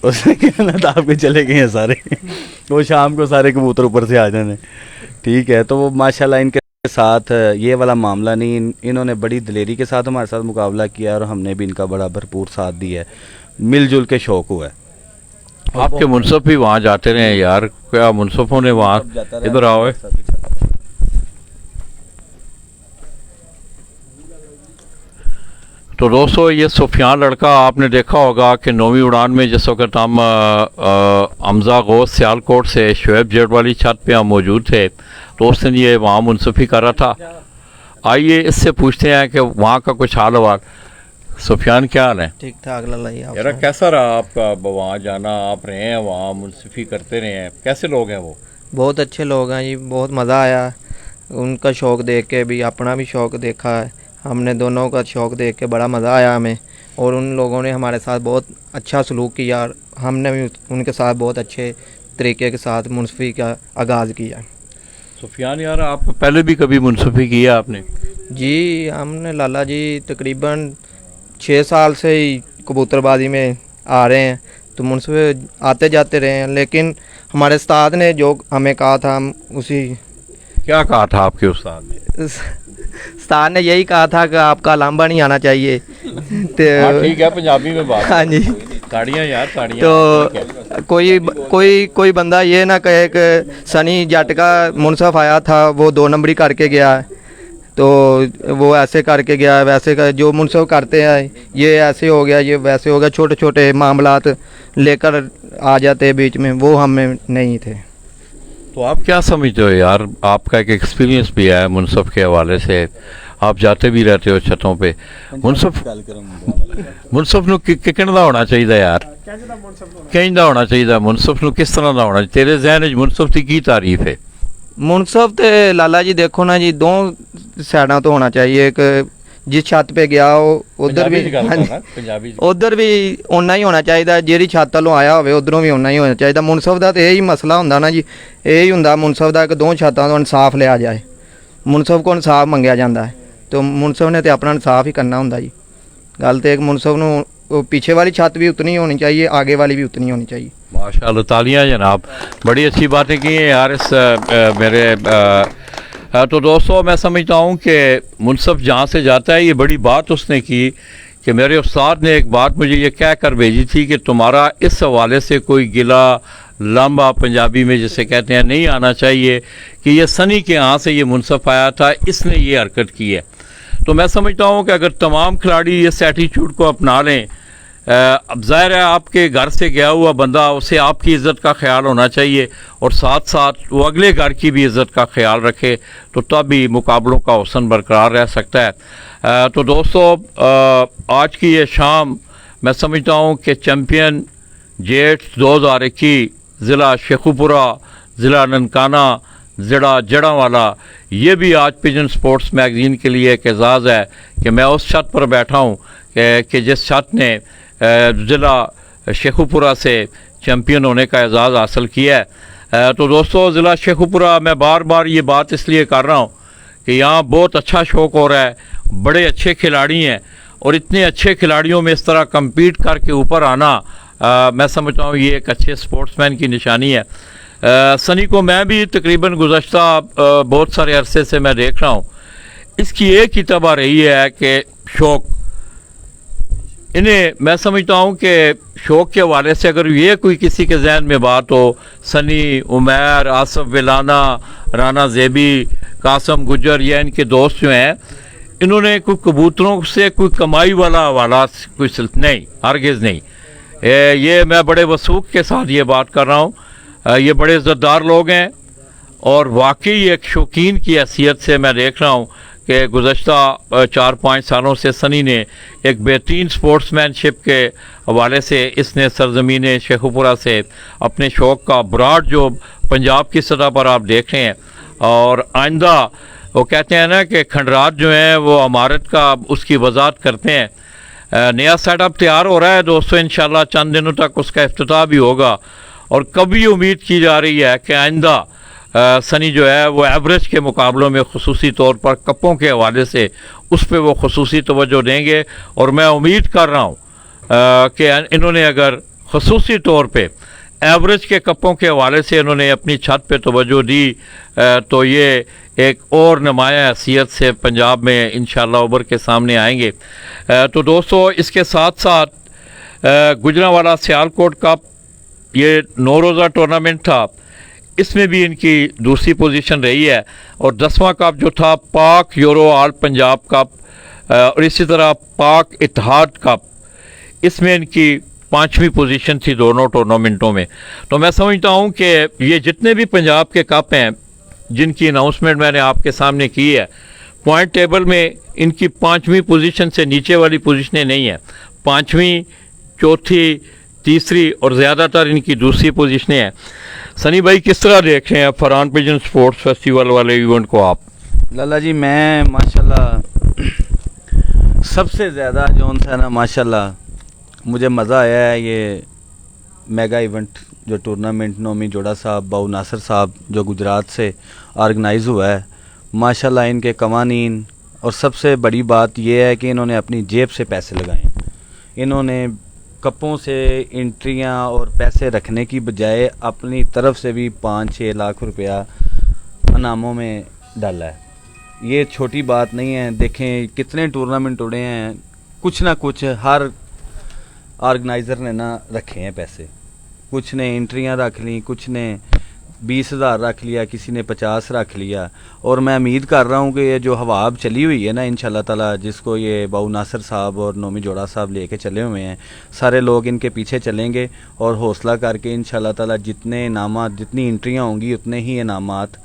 उसने कहना था आपके चले गए हैं सारे। वो शाम को सारे कबूतर ऊपर से आ जाने। ठीक है, तो वो माशाल्लाह इनके साथ ये वाला मामला नहीं, इन्होंने बड़ी दिलेरी के साथ हमारे साथ मुकाबला किया और हमने भी इनका बड़ा भरपूर साथ दिया है, मिलजुल के शौक हुआ है। आपके मुनसब भी वहाँ जाते रहे यार, क्या मुनसफों ने वहाँ, इधर आओ। तो दोस्तों ये सुफियान लड़का आपने देखा होगा कि 9वीं उड़ान में जिस वक्त हम हमजा गोश सियालकोट से शुएब जेट वाली छत पे हम मौजूद थे, तो उस दिन ये वहाँ मुनसफी कर रहा था। आइए इससे पूछते हैं कि वहाँ का कुछ हाल वाल। सुफियान क्या हाल है? ठीक ठाक लाला जी। यार कैसा रहा आपका वहाँ जाना? आप रहे हैं वहाँ, मुनसफी करते रहे हैं, कैसे लोग हैं वो? बहुत अच्छे लोग हैं जी, बहुत मज़ा आया उनका शौक़ देख के भी, अपना भी शौक़ देखा है हमने, दोनों का शौक़ देख के बड़ा मज़ा आया हमें। और उन लोगों ने हमारे साथ बहुत अच्छा सलूक किया और हमने भी उनके साथ बहुत अच्छे तरीके के साथ मुनसफी का आगाज़ किया। सुफियान यार आप पहले भी कभी मुनसफी किया आपने? जी हमने लाला जी तकरीबन 6 साल से ही कबूतरबाजी में आ रहे हैं, तो मुनसफी आते जाते रहे हैं, लेकिन हमारे उस्ताद ने जो हमें कहा था हम उसी। क्या कहा था आपके उस्ताद ने? उस्ताद ने यही कहा था कि आपका लांबा नहीं आना चाहिए। तो ठीक है, पंजाबी में बात। हाँ जी। ताड़ियाँ यार, ताड़ियाँ। तो कोई बंदा ये ना कहे कि सनी जट का मुनसफ आया था वो 2 नंबरी करके गया है, तो वो ऐसे करके गया, वैसे का जो मुनसफ करते हैं ये ऐसे हो गया, ये वैसे हो गया, छोटे छोटे मामलात लेकर आ जाते बीच में, वो हमें नहीं थे। तो आप क्या समझते हो यार, आपका एक एक्सपीरियंस भी है मुनसफ के हवाले से, आप जाते भी रहते हो छतों पे। मुनसफ ਨੂੰ ਕਿਹਨਾਂ ਦਾ ਹੋਣਾ ਚਾਹੀਦਾ ਯਾਰ? ਕਿਹਦਾ ਹੋਣਾ ਚਾਹੀਦਾ ਮੁਨਸਫ ਨੂੰ? ਕਿਸ ਤਰ੍ਹਾਂ ਦਾ ਹੋਣਾ? ਤੇਰੇ ਜ਼ਿਹਨ ਵਿੱਚ ਮੁਨਸਫ ਦੀ ਕੀ ਤਾਰੀਫ ਹੈ? मुनसफ तो लाला जी देखो ना जी, 2 साइडों तो होना चाहिए। एक जिस छत पे गया हो उधर भी, उधर भी उन्ना ही होना चाहिए, जेड़ी छत वालों आया होवे उधरों भी उन्ना ही होना चाहिए। मुनसफ का तो यही मसला होंदा ना जी, यही होंदा मुनसफ का कि 2 छतों तो इंसाफ लिया जाए, मुनसफ को इंसाफ मंगया जाता है, तो मुनसफ ने तो अपना इंसाफ ही करना होंदा जी। गल तो एक मुनसफ नूं पीछे वाली छत भी उतनी होनी चाहिए, आगे वाली भी उतनी होनी चाहिए। माशाल्लाह, तालियां जनाब, बड़ी अच्छी बातें की हैं यार इस मेरे तो दोस्तों मैं समझता हूँ कि मुनसफ जहाँ से जाता है, ये बड़ी बात उसने की कि मेरे उस्ताद ने एक बात मुझे ये कह कर भेजी थी कि तुम्हारा इस हवाले से कोई गिला लांबा, पंजाबी में जिसे कहते हैं, नहीं आना चाहिए कि ये सनी के यहाँ से ये मुनसफ आया था, इसने ये हरकत की है। तो मैं समझता हूँ कि अगर तमाम खिलाड़ी इस एटीट्यूड को अपना लें, अब ज़ाहिर है आपके घर से गया हुआ बंदा, उसे आपकी इज़्ज़त का ख्याल होना चाहिए और साथ साथ वो अगले घर की भी इज़्ज़त का ख्याल रखे, तो तब भी मुकाबलों का हुस्न बरकरार रह सकता है। तो दोस्तों आज की ये शाम मैं समझता हूँ कि चैम्पियन जेट 2021 ज़िला शेखुपुरा, ज़िला ननकाना, ज़िला जड़ांवाला, ये भी आज पिजन स्पोर्ट्स मैगज़ीन के लिए एक एजाज़ है कि मैं उस छत पर बैठा हूँ कि जिस छत ने ज़िला शेखुपुरा से चैम्पियन होने का एजाज़ हासिल किया है। तो दोस्तों ज़िला शेखुपुरा, मैं बार बार ये बात इसलिए कर रहा हूँ कि यहाँ बहुत अच्छा शौक़ हो रहा है, बड़े अच्छे खिलाड़ी हैं और इतने अच्छे खिलाड़ियों में इस तरह कम्पीट करके ऊपर आना, मैं समझता हूँ ये एक अच्छे स्पोर्ट्समैन की निशानी है। सनी को मैं भी तकरीबन गुज़श्ता बहुत सारे अरसे से मैं देख रहा हूँ, इसकी एक ही तबाह रही है कि शौक़, इन्हें मैं समझता हूँ कि शौक़ के हवाले से अगर ये कोई किसी के जहन में बात हो, सनी, उमैर, आसफ विलाना, राना ज़ेबी, कासम गुजर, या इनके दोस्त जो हैं, इन्होंने कोई कबूतरों से कोई कमाई वाला हवाला कोई नहीं, हरगिज़ नहीं। ये मैं बड़े वसूख के साथ ये बात कर रहा हूँ, ये बड़े इज़्ज़तदार लोग हैं और वाकई एक शौकीन की हैसियत से मैं देख रहा हूँ कि गुज़श्ता 4-5 सालों से सनी ने एक बेहतरीन स्पोर्ट्समैनशिप के हवाले से इसने सरज़मीन शेखुपुरा से अपने शौक़ का ब्राड जो पंजाब की सतह पर आप देख रहे हैं, और आइंदा वो कहते हैं ना कि खंडरात जो हैं वो इमारत का उसकी वज़ाहत करते हैं। नया सेटअप तैयार हो रहा है दोस्तों, इंशाल्लाह चंद दिनों तक उसका इफ्तिताह भी होगा और कभी उम्मीद की जा रही है कि आइंदा सनी जो है वो एवरेज के मुकाबलों में खसूसी तौर पर कपों के हवाले से उस पर वो खसूसी तवज्जो देंगे। और मैं उम्मीद कर रहा हूँ कि इन्होंने अगर खसूसी तौर पे एवरेज के कपों के हवाले से इन्होंने अपनी छत पे तवज्जो दी तो ये एक और नुमाया हैसियत से पंजाब में इंशाअल्लाह उभर के सामने आएंगे। तो दोस्तों, इसके साथ साथ गुजरांवाला सियालकोट कप ये 9 रोज़ा टूर्नामेंट था, इसमें भी इनकी दूसरी पोजीशन रही है। और 10वां कप जो था पाक यूरो ऑल पंजाब कप और इसी तरह पाक इत्तेहाद कप, इसमें इनकी 5वीं पोजीशन थी दोनों टूर्नामेंटों में। तो मैं समझता हूं कि ये जितने भी पंजाब के कप हैं जिनकी अनाउंसमेंट मैंने आपके सामने की है, पॉइंट टेबल में इनकी 5वीं पोजीशन से नीचे वाली पोजीशनें नहीं हैं। 5वीं, चौथी, तीसरी और ज़्यादातर इनकी दूसरी पोजीशनें हैं। सनी भाई, किस तरह देख रहे हैं फरहान पिजन स्पोर्ट्स फेस्टिवल वाले इवेंट को आप? लाला जी, मैं माशाल्लाह सबसे ज़्यादा जो सा ना माशाल्लाह मुझे मज़ा आया है ये मेगा इवेंट जो टूर्नामेंट नोमी जोड़ा साहब बाऊ नासिर साहब जो गुजरात से ऑर्गेनाइज़ हुआ है। माशाल्लाह इनके कवानीन और सबसे बड़ी बात यह है कि इन्होंने अपनी जेब से पैसे लगाए। इन्होंने कपों से एंट्रियां और पैसे रखने की बजाय अपनी तरफ से भी 5-6 लाख रुपया इनामों में डाला है। ये छोटी बात नहीं है। देखें कितने टूर्नामेंट उड़े हैं, कुछ ना कुछ हर ऑर्गेनाइज़र ने ना रखे हैं पैसे। कुछ ने एंट्रियां रख ली, कुछ ने 20,000 रख लिया, किसी ने 50 रख लिया। और मैं उम्मीद कर रहा हूँ कि ये जो हवा अब चली हुई है ना इंशाल्लाह ताला, जिसको ये बाऊ नासिर साहब और नोमी जोड़ा साहब लेके चले हुए हैं, सारे लोग इनके पीछे चलेंगे और हौसला करके इंशाल्लाह ताला जितने इनामात, जितनी एंट्रियाँ होंगी उतने ही इनामात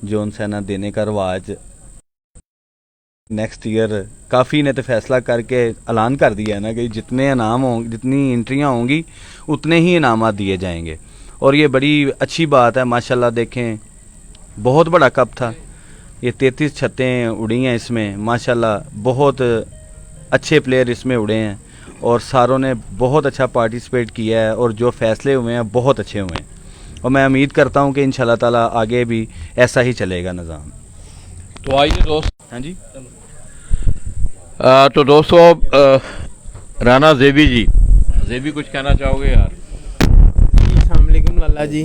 जो उनसे ना देने का रवाज नेक्स्ट ईयर काफ़ी ने तो फैसला करके ऐलान कर दिया है ना कि जितने इनाम होंगे, जितनी एंट्रियाँ होंगी उतने ही इनामात दिए जाएंगे। और ये बड़ी अच्छी बात है माशाल्लाह। देखें बहुत बड़ा कप था, ये 33 छतें उड़ी हैं इसमें माशाल्लाह। बहुत अच्छे प्लेयर इसमें उड़े हैं और सारों ने बहुत अच्छा पार्टिसिपेट किया है और जो फैसले हुए हैं बहुत अच्छे हुए हैं। और मैं उम्मीद करता हूँ कि इंशाल्लाह ताला आगे भी ऐसा ही चलेगा निज़ाम। तो आइए दोस्त। हाँ जी। तो दोस्तों, राना ज़ेबी जी, ज़ेबी कुछ कहना चाहोगे यार? अस्सलामुअलैकुम लाला जी।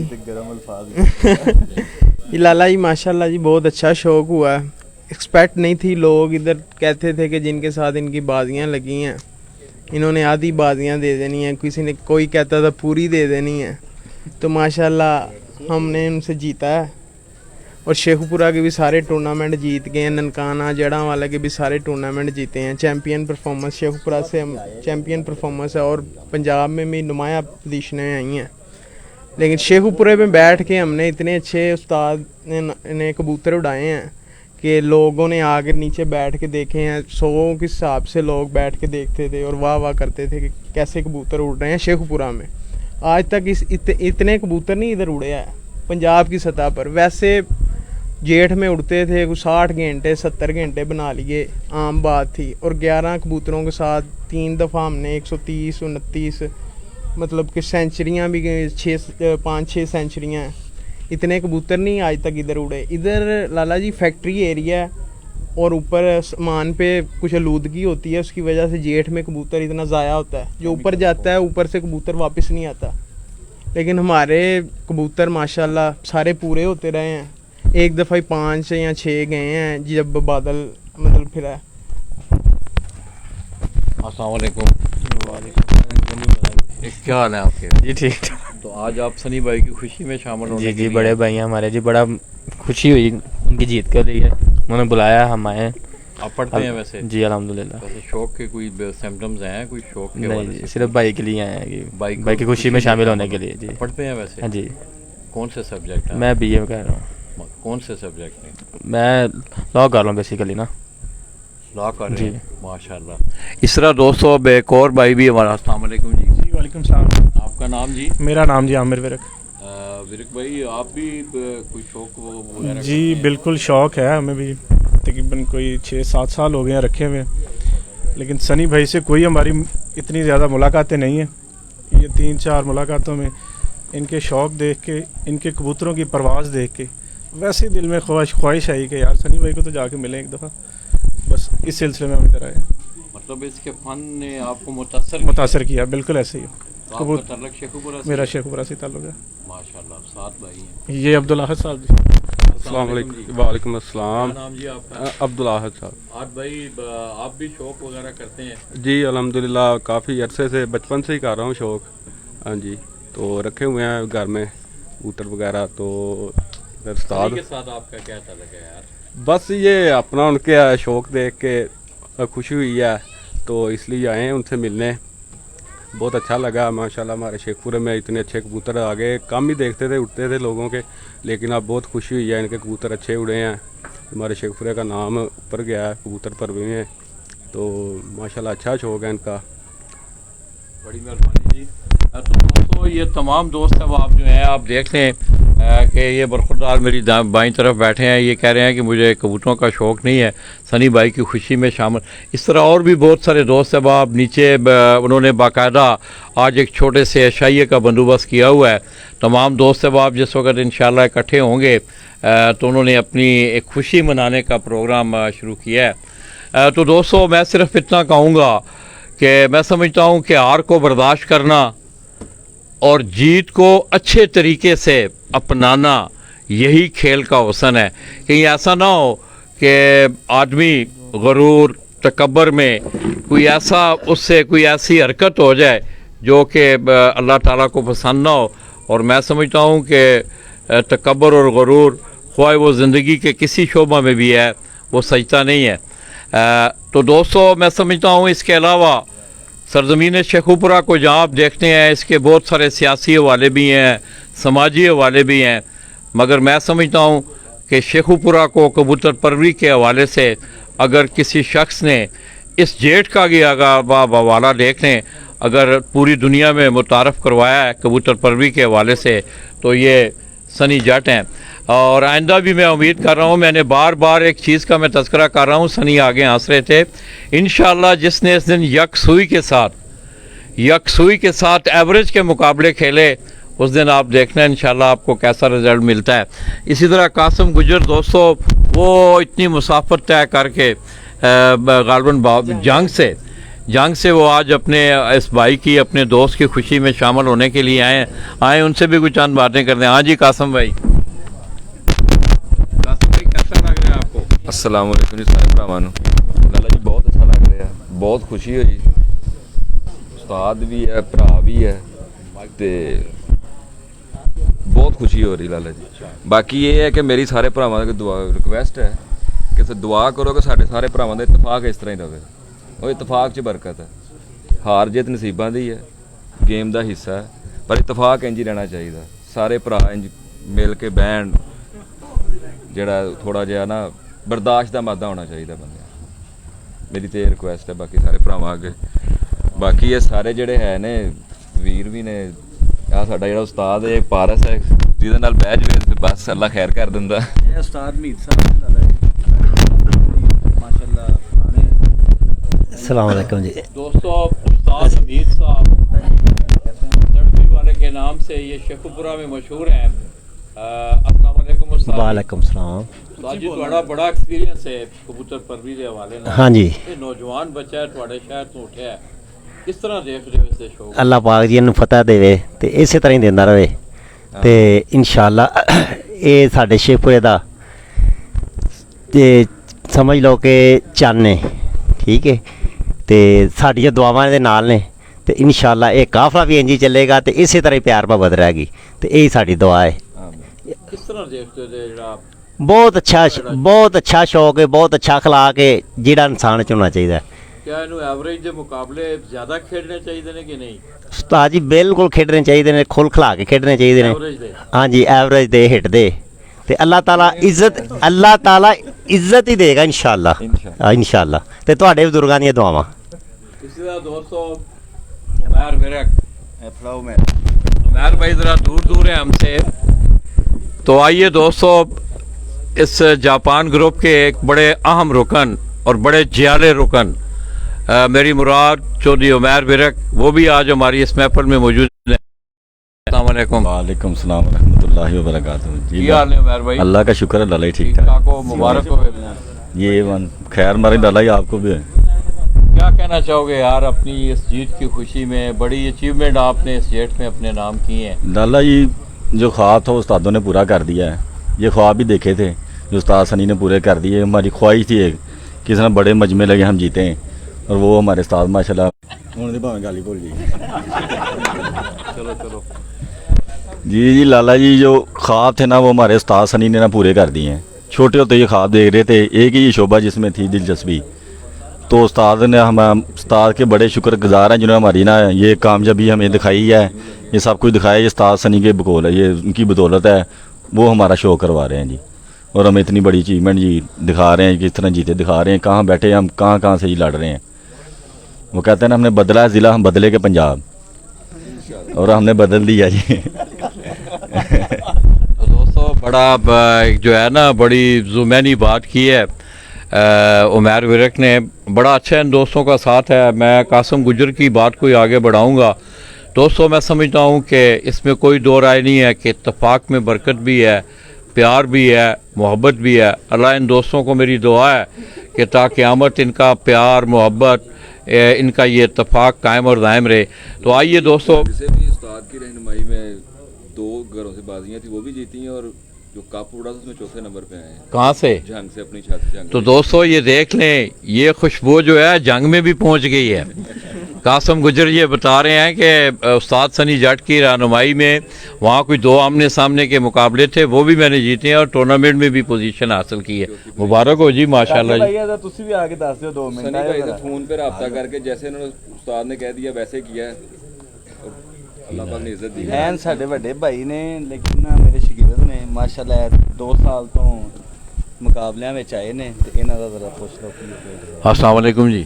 ये लाला जी माशाल्लाह जी बहुत अच्छा शौक हुआ। एक्सपेक्ट नहीं थी। लोग इधर कहते थे कि जिनके साथ इनकी बाजियां लगी हैं इन्होंने आधी बाजियां दे देनी है, किसी ने कोई कहता था पूरी दे देनी है। तो माशाल्लाह हमने उनसे जीता है और शेखुपुरा के भी सारे टूर्नामेंट जीत गए हैं। ननकाना जड़ांवाला के भी सारे टूर्नामेंट जीते हैं। चैम्पियन परफॉर्मेंस शेखुपुरा से हम चैम्पियन परफॉर्मेंस है और पंजाब में भी नुमाया पोजीशनें आई हैं। लेकिन शेखुपुरे में बैठ के हमने इतने अच्छे उस्ताद ने कबूतर उड़ाए हैं कि लोगों ने आकर नीचे बैठ के देखे हैं। 100 के हिसाब से लोग बैठ के देखते थे और वाह वाह करते थे कि कैसे कबूतर उड़ रहे हैं शेखुपुरा में। आज तक इतने कबूतर नहीं इधर उड़े हैं पंजाब की सतह पर। वैसे जेठ में उड़ते थे, कुछ 60 घंटे 70 घंटे बना लिए, आम बात थी। और 11 कबूतरों के साथ 3 दफ़ा हमने 130, 29 मतलब कि सेंचुरियाँ भी 5-6 सेंचुरियाँ हैं। इतने कबूतर नहीं आज तक इधर उड़े। इधर लाला जी फैक्ट्री एरिया है और ऊपर आसमान पे कुछ आलूदगी होती है, उसकी वजह से जेठ में कबूतर इतना ज़ाया होता है। जो ऊपर जाता है ऊपर से कबूतर वापस नहीं आता। लेकिन हमारे कबूतर माशाल्लाह सारे पूरे होते रहे हैं। एक दफ़ा ही 5 या 6 गए हैं जब बादल मतलब फिरा। अस्सलाम वालेकुम। क्या हाल है आपके? जी ठीक। तो आज आप सनी भाई की खुशी में शामिल होने जी बड़े भाई हैं हमारे जी, बड़ा खुशी हुई उनकी जीत के लिए। उन्होंने बुलाया, हम आए। आप पढ़ते हैं वैसे? जी अल्हम्दुलिल्लाह। वैसे शौक के कोई सिम्टम्स हैं? कोई शौक के? नहीं जी, सिर्फ भाई के लिए आए हैं कि भाई की खुशी में शामिल होने के लिए। जी पढ़ते हैं वैसे? हाँ जी। कौन से सब्जेक्ट? मैं BA कर रहा हूँ। कौन से सब्जेक्ट में? मैं लॉ कर रहा हूँ बेसिकली ना। लॉ कर रहे जी हैं, माशाल्लाह। इस तरह दोस्तों अब एक और भाई भी हमारा। अस्सलाम वालेकुम जी। जी वालेकुम सलाम। आपका नाम जी? मेरा नाम जी आमिर विरक। विरक भाई, आप भी कोई शौक वगैरह? जी बिल्कुल शौक़ है हमें भी। तकरीबन कोई 6-7 साल हो गए हैं रखे हुए। लेकिन सनी भाई से कोई हमारी इतनी ज़्यादा मुलाकातें नहीं हैं। ये 3-4 मुलाकातों में इनके शौक़ देख के, इनके कबूतरों की परवाज़ देख के वैसे ही दिल में ख्वाहिश आई कि यार सनी भाई को तो जाके मिलें एक दफ़ा। बस इस सिलसिले में हम इधर आए। मतलब इसके फन ने आपको मुतासर किया, बिल्कुल ऐसे ही। तो आपका ताल्लुक शेखुपुरा से? मेरा शेखुपुरा से ताल्लुक है। माशाल्लाह, सात भाई हैं। ये अब्दुल अहद साहब जी। अस्सलाम वालेकुम। वालेकुम अस्सलाम। क्या नाम जी आपका? अब्दुल अहद साहब। आज भाई आप भी शौक वगैरह करते हैं? जी अल्हम्दुलिल्लाह, काफ़ी अरसे से, बचपन से ही कर रहा हूँ शौक़। हाँ जी, तो रखे हुए हैं घर में कबूतर वगैरह। तो उस्ताद के साथ आपका क्या ताल्लुक है यार? बस ये अपना उनके शौक़ देख के खुशी हुई है, तो इसलिए आए हैं उनसे मिलने। बहुत अच्छा लगा माशाल्लाह। हमारे शेखपुरे में इतने अच्छे कबूतर आगे कम ही देखते थे, उड़ते थे लोगों के, लेकिन अब बहुत खुशी हुई है, इनके कबूतर अच्छे उड़े हैं। हमारे शेखपुरे का नाम ऊपर गया है कबूतर परवी में। तो माशाल्लाह अच्छा शौक़ है इनका। बड़ी मेहरबानी जी। तो दोस्तों, ये तमाम दोस्त अब आप जो हैं आप देख लें कि ये बरखुरदार मेरी बाईं तरफ बैठे हैं। ये कह रहे हैं कि मुझे कबूतरों का शौक़ नहीं है, सनी भाई की खुशी में शामिल। इस तरह और भी बहुत सारे दोस्त अब आप नीचे उन्होंने बाकायदा आज एक छोटे से एशाइये का बंदोबस्त किया हुआ है। तमाम दोस्त अब आप जिस वक्त इंशाल्लाह इकट्ठे होंगे तो उन्होंने अपनी एक खुशी मनाने का प्रोग्राम शुरू किया है। तो दोस्तों, मैं सिर्फ इतना कहूँगा कि मैं समझता हूँ कि हार को बर्दाश्त करना और जीत को अच्छे तरीके से अपनाना, यही खेल का हुस्न है। कहीं ऐसा ना हो कि आदमी गरूर तकब्बर में कोई ऐसा, उससे कोई ऐसी हरकत हो जाए जो कि अल्लाह ताला को पसंद ना हो। और मैं समझता हूँ कि तकब्बर और गरूर ख्वाह वो ज़िंदगी के किसी शोबा में भी है, वो सजता नहीं है। तो दोस्तों, मैं समझता हूँ इसके अलावा सरज़मीन शेखुपुरा को जहाँ आप देखते हैं, इसके बहुत सारे सियासी हवाले भी हैं, समाजी हवाले भी हैं, मगर मैं समझता हूँ कि शेखुपुरा को कबूतर परवरी के हवाले से अगर किसी शख्स ने इस जेठ का भी हवाला देख लें, अगर पूरी दुनिया में मुतारफ़ करवाया है कबूतर परवरी के हवाले से, तो ये सनी जट हैं। और आइंदा भी मैं उम्मीद कर रहा हूँ, मैंने बार बार एक चीज़ का मैं तज़किरा कर रहा हूँ, सनी आगे हंस रहे थे, इंशाअल्लाह जिसने इस दिन यकसुई के साथ एवरेज के मुकाबले खेले, उस दिन आप देखना इंशाअल्लाह आपको कैसा रिज़ल्ट मिलता है। इसी तरह कासिम गुजर दोस्तों, वो इतनी मुसाफत तय करके गालबन जंग से वो आज अपने इस भाई की, अपने दोस्त की खुशी में शामिल होने के लिए आए उनसे भी कुछ चंद बातें करते हैं। हाँ जी कासिम भाई, कैसा लग रहा है आपको? अस्सलाम वालेकुम जी सारे भरावां नूं। लाला जी बहुत अच्छा लग रहा है, बहुत खुशी हुई। उस्ताद भी है, भरा भी है, ते बहुत खुशी हो रही लाला जी। बाकी ये है कि मेरी सारे भरावां दी दुआ रिक्वेस्ट है कि दुआ करो कि साडे सारे भरावां दा इत्तफाक इस तरह ही रहे। और इत्तफाक च बरकत है। हार जित नसीबां दी है, गेम दा हिस्सा है, पर इत्तफाक इंज ही रहना चाहिए। सारे भरा इंज मिल के बहन, ਜਿਹੜਾ थोड़ा ਜਿਹਾ ना बर्दाश्त का मादा होना चाहिए बंदे। मेरी तो ये रिक्वेस्ट है बाकी सारे भरावां अगे। बाकी ये सारे ਜਿਹੜੇ है ने वीर भी ने, आ साडा ਜਿਹੜਾ उस्ताद है पारस है, ਜਿਹਦੇ ਨਾਲ ਬਹਿ ਜਵੇ ਤੇ बस अल्लाह खैर कर दिंदा। ये उस्ताद मीर साहब माशाल्लाह। अस्सलाम वालेकुम जी दोस्तों, उस्ताद हमीद साहब तड़पी वाले के नाम से ये शेखुपुरा में मशहूर हैं। अस्सलाम वालेकुम उस्ताद। वालेकुम सलाम। उस्ताद जी, ਤੁਹਾਡਾ ਬੜਾ ਐਕਸਪੀਰੀਅੰਸ ਹੈ ਕਬੂਤਰ ਪਰਵਰੀ ਦੇ ਹਵਾਲੇ ਨਾਲ। हाँ जी, ਇਹ ਨੌਜਵਾਨ ਬੱਚਾ ਹੈ, ਤੁਹਾਡੇ ਸ਼ਹਿਰ ਤੋਂ ਉੱਠਿਆ ਹੈ, ਕਿਸ ਤਰ੍ਹਾਂ ਦੇਖ ਰਹੇ ਹੋ ਇਸ ਦੇ ਸ਼ੌਕ? अल्लाह पाक जी ਇਹਨੂੰ ਫਤਿਹ ਦੇਵੇ ਤੇ ਇਸੇ ਤਰ੍ਹਾਂ ਹੀ ਦਿੰਦਾ ਰਹੇ ਤੇ ਇਨਸ਼ਾਅੱਲਾ ਇਹ ਸਾਡੇ ਸ਼ੇਖਪੁਰੇ ਦਾ ਤੇ ਸਮਝ ਲਓ ਕਿ ਚੰਨ ਹੈ, ਠੀਕ ਹੈ, ਤੇ ਸਾਡੀਆਂ ਦੁਆਵਾਂ ਦੇ ਨਾਲ ਨੇ ਤੇ ਇਨਸ਼ਾਅੱਲਾ ਇਹ ਕਾਫਲਾ ਵੀ ਇੰਜ ਹੀ ਚੱਲੇਗਾ ਤੇ ਇਸੇ ਤਰ੍ਹਾਂ ਹੀ ਪਿਆਰ ਮੁਹੱਬਤ ਰਹੇਗੀ ਤੇ ਇਹ ਸਾਡੀ ਦੁਆ ਹੈ। ਕਿਸ ਤਰ੍ਹਾਂ ਦੇਖਦੇ ਹੋ ਜਿਹੜਾ ਬਹੁਤ ਅੱਛਾ ਸ਼ੌਕ ਹੈ, ਬਹੁਤ ਅੱਛਾ ਅਖਲਾਕ ਹੈ ਜਿਹੜਾ ਇਨਸਾਨ 'ਚ ਹੋਣਾ ਚਾਹੀਦਾ ਹੈ। ਕਿਆ ਇਹਨੂੰ ਐਵਰੇਜ ਦੇ ਮੁਕਾਬਲੇ ਜ਼ਿਆਦਾ ਖੇਡਣੇ ਚਾਹੀਦੇ ਨੇ ਕਿ ਨਹੀਂ? ਉਸਤਾਦ ਜੀ ਬਿਲਕੁਲ ਖੇਡਣੇ ਚਾਹੀਦੇ ਨੇ, ਖੁੱਲ ਖਲਾ ਕੇ ਖੇਡਣੇ ਚਾਹੀਦੇ ਨੇ। ਐਵਰੇਜ ਦੇ ਹਾਂਜੀ, ਐਵਰੇਜ ਦੇ ਹਿੱਟ ਦੇ ਤੇ ਅੱਲਾਹ ਤਾਲਾ ਇੱਜ਼ਤ ਹੀ ਦੇਗਾ इंशाअल्लाह। ਤੇ ਤੁਹਾਡੇ ਬਜ਼ੁਰਗਾਂ ਦੀਆਂ ਦੁਆਵਾਂ। इसी तरह दोस्तों उमैर भाई ज़रा दूर है हमसे। तो आइए दोस्तों, इस जापान ग्रुप के एक बड़े अहम रुकन और बड़े जियाले रुकन मेरी मुराद चौधरी उमैर बिरक, वो भी आज हमारी इस महफिल में मौजूद है। अस्सलाम वालेकुम। वालेकुम सलाम रहमतुल्लाहि व बरकातहू। जी क्या हाल है उमर भाई? अल्लाह का शुक्र है लाला जी, ठीक ठीक ठाक। ठाक हो, मुबारक हो। ये खैर मारे लाला जी, आपको भी है। क्या कहना चाहोगे यार अपनी इस जीत की खुशी में? बड़ी अचीवमेंट आपने इस जेट में अपने नाम की है। लाला जी जो ख्वाब था उस्तादों ने पूरा कर दिया है। ये ख्वाब भी देखे थे जो उस्ताद सनी ने पूरे कर दिए। हमारी ख्वाहिश थी एक किस तरह बड़े मजमे लगे हम जीते हैं, और वो हमारे उस्ताद माशाल्लाह उन्होंने भावें गाली बोल दी। चलो चलो जी लाला जी जो ख्वाब थे ना वो हमारे उस्ताद सनी ने ना पूरे कर दिए हैं। छोटे होते ये ख्वाब देख रहे थे, एक ही शोभा जिसमें थी दिलचस्पी, तो उस्ताद ने हम उस्ताद के बड़े शुक्रगुजार हैं जिन्होंने हमारी ना ये कामयाबी हमें दिखाई है। ये सब कुछ दिखाया ये उस्ताद सनी के बकौल है, ये उनकी बदौलत है। वो हमारा शो करवा रहे हैं जी, और हमें इतनी बड़ी अचीवमेंट जी दिखा रहे हैं, किस तरह जीते दिखा रहे हैं। कहाँ बैठे हम कहाँ से जी लड़ रहे हैं। वो कहते हैं ना हमने बदला है ज़िला, हम बदले के पंजाब, और हमने बदल दिया जी। तो दोस्तों बड़ा जो है ना बड़ी जुमैनी बात की है उमर विरक ने। बड़ा अच्छा इन दोस्तों का साथ है। मैं कासिम गुजर की बात को आगे बढ़ाऊंगा। दोस्तों मैं समझता हूँ कि इसमें कोई दो राय नहीं है कि इत्तेफाक में बरकत भी है, प्यार भी है, मोहब्बत भी है। अल्लाह इन दोस्तों को मेरी दुआ है कि ताकि क़यामत इनका प्यार मोहब्बत इनका ये इत्तेफाक कायम और दायम रहे। तो आइए दोस्तों, वैसे भी उस्ताद की रहनुमाई में 2 घरों से बाजियां थी, वो भी जीती हैं, और जो कप उड़ा था उसमें चौथे नंबर पे आए हैं। कहाँ से? जंग से, अपनी छत जंग। तो दोस्तों ये देख लें, ये खुशबू जो है जंग में भी पहुंच गई है। कासिम गुजर ये बता रहे हैं कि उस्ताद सनी जट की रहनुमाई में वहाँ कोई 2 आमने सामने के मुकाबले थे, वो भी मैंने जीते हैं और टूर्नामेंट में भी पोजीशन हासिल की है। मुबारक हो जी, माशाल्लाह जी। तुसी भी आके दस दो 2 मिनट। सनी भाई तो फोन पे रब्ता करके जैसे उन्होंने उस्ताद ने कह दिया वैसे किया है, और अल्लाह पाक ने इज्जत दी है। ਐਨ ਸਾਡੇ ਵੱਡੇ ਭਾਈ ਨੇ, ਲੇਕਿਨ ਨਾ ਮੇਰੇ ਸ਼ਾਗਿਰਦ ਨੇ ਮਾਸ਼ਾਅੱਲਾ 2 ਸਾਲ ਤੋਂ ਮੁਕਾਬਲਿਆਂ ਵਿੱਚ ਆਏ ਨੇ, ਤੇ ਇਹਨਾਂ ਦਾ ਜ਼ਰਾ ਪੁੱਛ ਲਓ ਕੀ ਹੈ। अस्सलाम वालेकुम जी।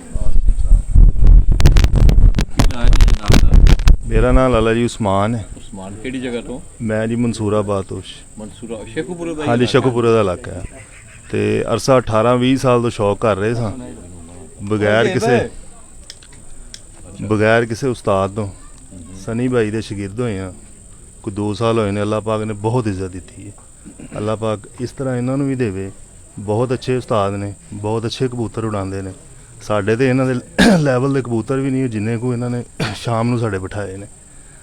मेरा नाम लाला जी उस्मान है। उस्मान केड़ी जगह तो? मैं जी मंसूराबाद तो मंसूरा शेखुपुर दा? हाँ जी शेखुपुरे ਦਾ ਇਲਾਕਾ ਹੈ। ਤੇ ਅਰਸਾ 18-20 ਸਾਲ ਤੋਂ ਸ਼ੌਕ ਕਰ ਰਹੇ ਸਾਂ ਬਗੈਰ ਕਿਸੇ ਉਸਤਾਦ ਤੋਂ। ਸਨੀ ਭਾਈ ਦੇ ਸ਼ਾਗਿਰਦ ਹੋਏ ਆ, ਕੋਈ 2 ਸਾਲ ਹੋਏ ਨੇ। ਅੱਲਾਹ ਪਾਕ ਨੇ ਬਹੁਤ ਇੱਜ਼ਤ ਦਿੱਤੀ ਹੈ। ਅੱਲਾਹ ਪਾਕ ਇਸ ਤਰ੍ਹਾਂ ਇਹਨਾਂ ਨੂੰ ਵੀ ਦੇਵੇ। ਬਹੁਤ ਅੱਛੇ ਉਸਤਾਦ ਨੇ, ਬਹੁਤ ਅੱਛੇ ਕਬੂਤਰ ਉਡਾਉਂਦੇ ਨੇ। ਸਾਡੇ ਤੇ ਇਹਨਾਂ ਦੇ ਲੈਵਲ ਦੇ ਕਬੂਤਰ ਵੀ ਨਹੀਂ ਜਿੰਨੇ ਕੋ ਇਹਨਾਂ ਨੇ ਸ਼ਾਮ ਨੂੰ ਸਾਡੇ ਬਿਠਾਏ ਨੇ।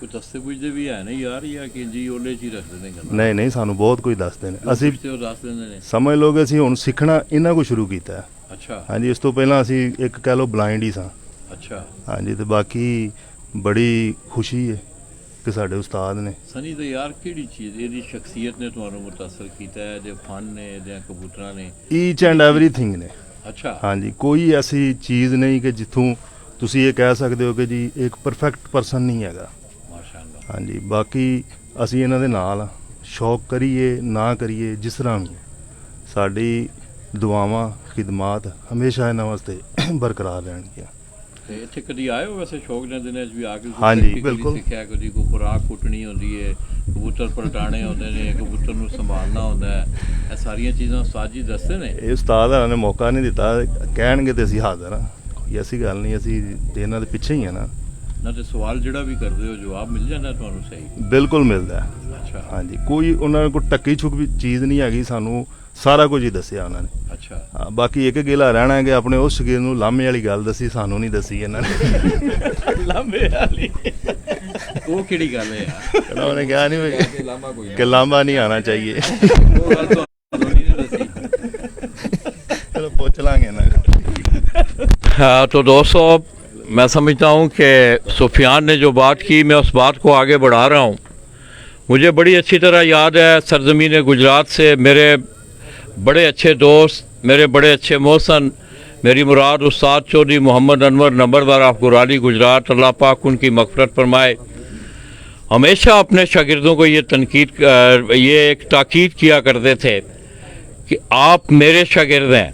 ਕੋਈ ਦੱਸਦੇ ਪੁੱਛਦੇ ਵੀ ਹੈ ਨਹੀਂ ਯਾਰ, ਜਾਂ ਕਿ ਜੀ ਉਹਲੇ ਚ ਹੀ ਰੱਖਦੇ ਨੇ ਗੱਲ? ਨਹੀਂ ਸਾਨੂੰ ਬਹੁਤ ਕੁਝ ਦੱਸਦੇ ਨੇ। ਅਸੀਂ ਦੱਸ ਦਿੰਦੇ ਨੇ, ਸਮਝ ਲਓ ਕਿ ਅਸੀਂ ਹੁਣ ਸਿੱਖਣਾ ਇਹਨਾਂ ਕੋ ਸ਼ੁਰੂ ਕੀਤਾ ਹੈ। ਅੱਛਾ ਹਾਂਜੀ, ਇਸ ਤੋਂ ਪਹਿਲਾਂ ਅਸੀਂ ਇੱਕ ਕਹਿ ਲਓ ਬਲਾਈਂਡ ਹੀ ਸਾਂ। ਅੱਛਾ ਹਾਂਜੀ, ਤੇ ਬਾਕੀ ਬੜੀ ਖੁਸ਼ੀ ਹੈ ਕਿ ਸਾਡੇ ਉਸਤਾਦ ਨੇ। ਸਨੀ ਤਾਂ ਯਾਰ ਕਿਹੜੀ ਚੀਜ਼ ਇਹਦੀ ਸ਼ਖਸੀਅਤ ਨੇ ਤੁਹਾਨੂੰ ਮੁਤਾਸਰ ਕੀਤਾ ਹੈ? ਇਹਦੇ ਫਨ ਨੇ, ਇਹਦੇ ਕਬੂਤਰਾਂ ਨੇ, ਈਚ ਐਂਡ ਐਵਰੀਥਿੰਗ ਨੇ। ਅੱਛਾ ਹਾਂਜੀ, ਕੋਈ ਐਸੀ ਚੀਜ਼ ਨਹੀਂ ਕਿ ਜਿੱਥੋਂ ਤੁਸੀਂ ਇਹ ਕਹਿ ਸਕਦੇ ਹੋ ਕਿ ਜੀ ਇੱਕ ਪਰਫੈਕਟ ਪਰਸਨ ਨਹੀਂ ਹੈਗਾ। ਮਾਸ਼ਾਅੱਲਾ। ਹਾਂਜੀ, ਬਾਕੀ ਅਸੀਂ ਇਹਨਾਂ ਦੇ ਨਾਲ ਸ਼ੌਕ ਕਰੀਏ ਨਾ ਕਰੀਏ, ਜਿਸ ਤਰ੍ਹਾਂ ਵੀ ਸਾਡੀ ਦੁਆਵਾਂ ਖਿਦਮਾਤ ਹਮੇਸ਼ਾ ਇਹਨਾਂ ਵਾਸਤੇ ਬਰਕਰਾਰ ਰਹਿਣਗੀਆਂ। ਤੇ ਇੱਥੇ ਕਦੀ ਆਏ ਹੋ ਵੈਸੇ ਸ਼ੌਕ ਦੇ ਦਿਨਾਂ 'ਚ ਵੀ ਆ ਕੇ? ਹਾਂਜੀ, ਬਿਲਕੁਲ। ਸਿੱਖਿਆ ਕਦੀ ਕੋਈ ਖੁਰਾਕ ਕੁੱਟਣੀ ਹੁੰਦੀ ਹੈ, ਕਬੂਤਰ ਪਲਟਾਣੇ ਹੁੰਦੇ ਨੇ, ਕਬੂਤਰ ਨੂੰ ਸੰਭਾਲਣਾ ਹੁੰਦਾ ਹੈ, ਇਹ ਸਾਰੀਆਂ ਚੀਜ਼ਾਂ ਉਸਤਾਦ ਜੀ ਦੱਸਦੇ ਨੇ? ਇਹ ਉਸਤਾਦ ਹੋਰਾਂ ਨੇ ਮੌਕਾ ਨਹੀਂ ਦਿੱਤਾ, ਕਹਿਣਗੇ ਤੇ ਅਸੀਂ ਹਾਜ਼ਰ ਹਾਂ। ਕੋਈ ਐਸੀ ਗੱਲ ਨਹੀਂ, ਅਸੀਂ ਇਹਨਾਂ ਦੇ ਪਿੱਛੇ ਹੀ ਆ ਨਾ। ਨਾ ਤੇ ਸਵਾਲ ਜਿਹੜਾ ਵੀ ਕਰਦੇ ਹੋ ਜਵਾਬ ਮਿਲ ਜਾਂਦਾ ਤੁਹਾਨੂੰ ਸਹੀ? ਬਿਲਕੁਲ ਮਿਲਦਾ ਹੈ। ਅੱਛਾ ਹਾਂਜੀ, ਕੋਈ ਉਹਨਾਂ ਕੋਲ ਟੱਕੀ ਛੁਕ ਵੀ ਚੀਜ਼ ਨਹੀਂ ਹੈਗੀ। ਸਾਨੂੰ ਸਾਰਾ ਕੁਝ ਹੀ ਦੱਸਿਆ ਉਹਨਾਂ ਨੇ। ਅੱਛਾ ਹਾਂ, ਬਾਕੀ ਇੱਕ ਗਿਲਾ ਰਹਿਣਾ ਹੈ ਕਿ ਆਪਣੇ ਉਸ ਸ਼ਗੀਰ ਨੂੰ ਲਾਮੇ ਵਾਲੀ ਗੱਲ ਦੱਸੀ, ਸਾਨੂੰ ਨਹੀਂ ਦੱਸੀ ਇਹਨਾਂ ਨੇ। ਲਾਂਬੇ ਵਾਲੀ ਉਹ ਕਿਹੜੀ ਗੱਲ ਹੈ ਯਾਰ? ਉਹਨੇ ਕਿਹਾ ਨਹੀਂ ਕਿ ਲਾਂਬਾ ਨਹੀਂ ਆਣਾ ਚਾਹੀਏ। ਉਹ ਗੱਲ ਤੁਹਾਨੂੰ ਨਹੀਂ ਦੱਸੀ। ਚਲੋ ਪੁੱਛ ਲਾਂਗੇ ਨਾ। हाँ तो दोस्तों मैं समझता हूँ कि सुफियान ने जो बात की, मैं उस बात को आगे बढ़ा रहा हूँ। मुझे बड़ी अच्छी तरह याद है सरजमीन गुजरात से मेरे बड़े अच्छे दोस्त, मेरे बड़े अच्छे मौसन, मेरी मुराद उस्ताद चौधरी मोहम्मद अनवर नंबरदार ऑफ गुराली गुजरात, अल्लाह पाक उनकी मग़फ़िरत फरमाए, हमेशा अपने शागिर्दों को ये एक ताकीद किया करते थे कि आप मेरे शागिर्द हैं,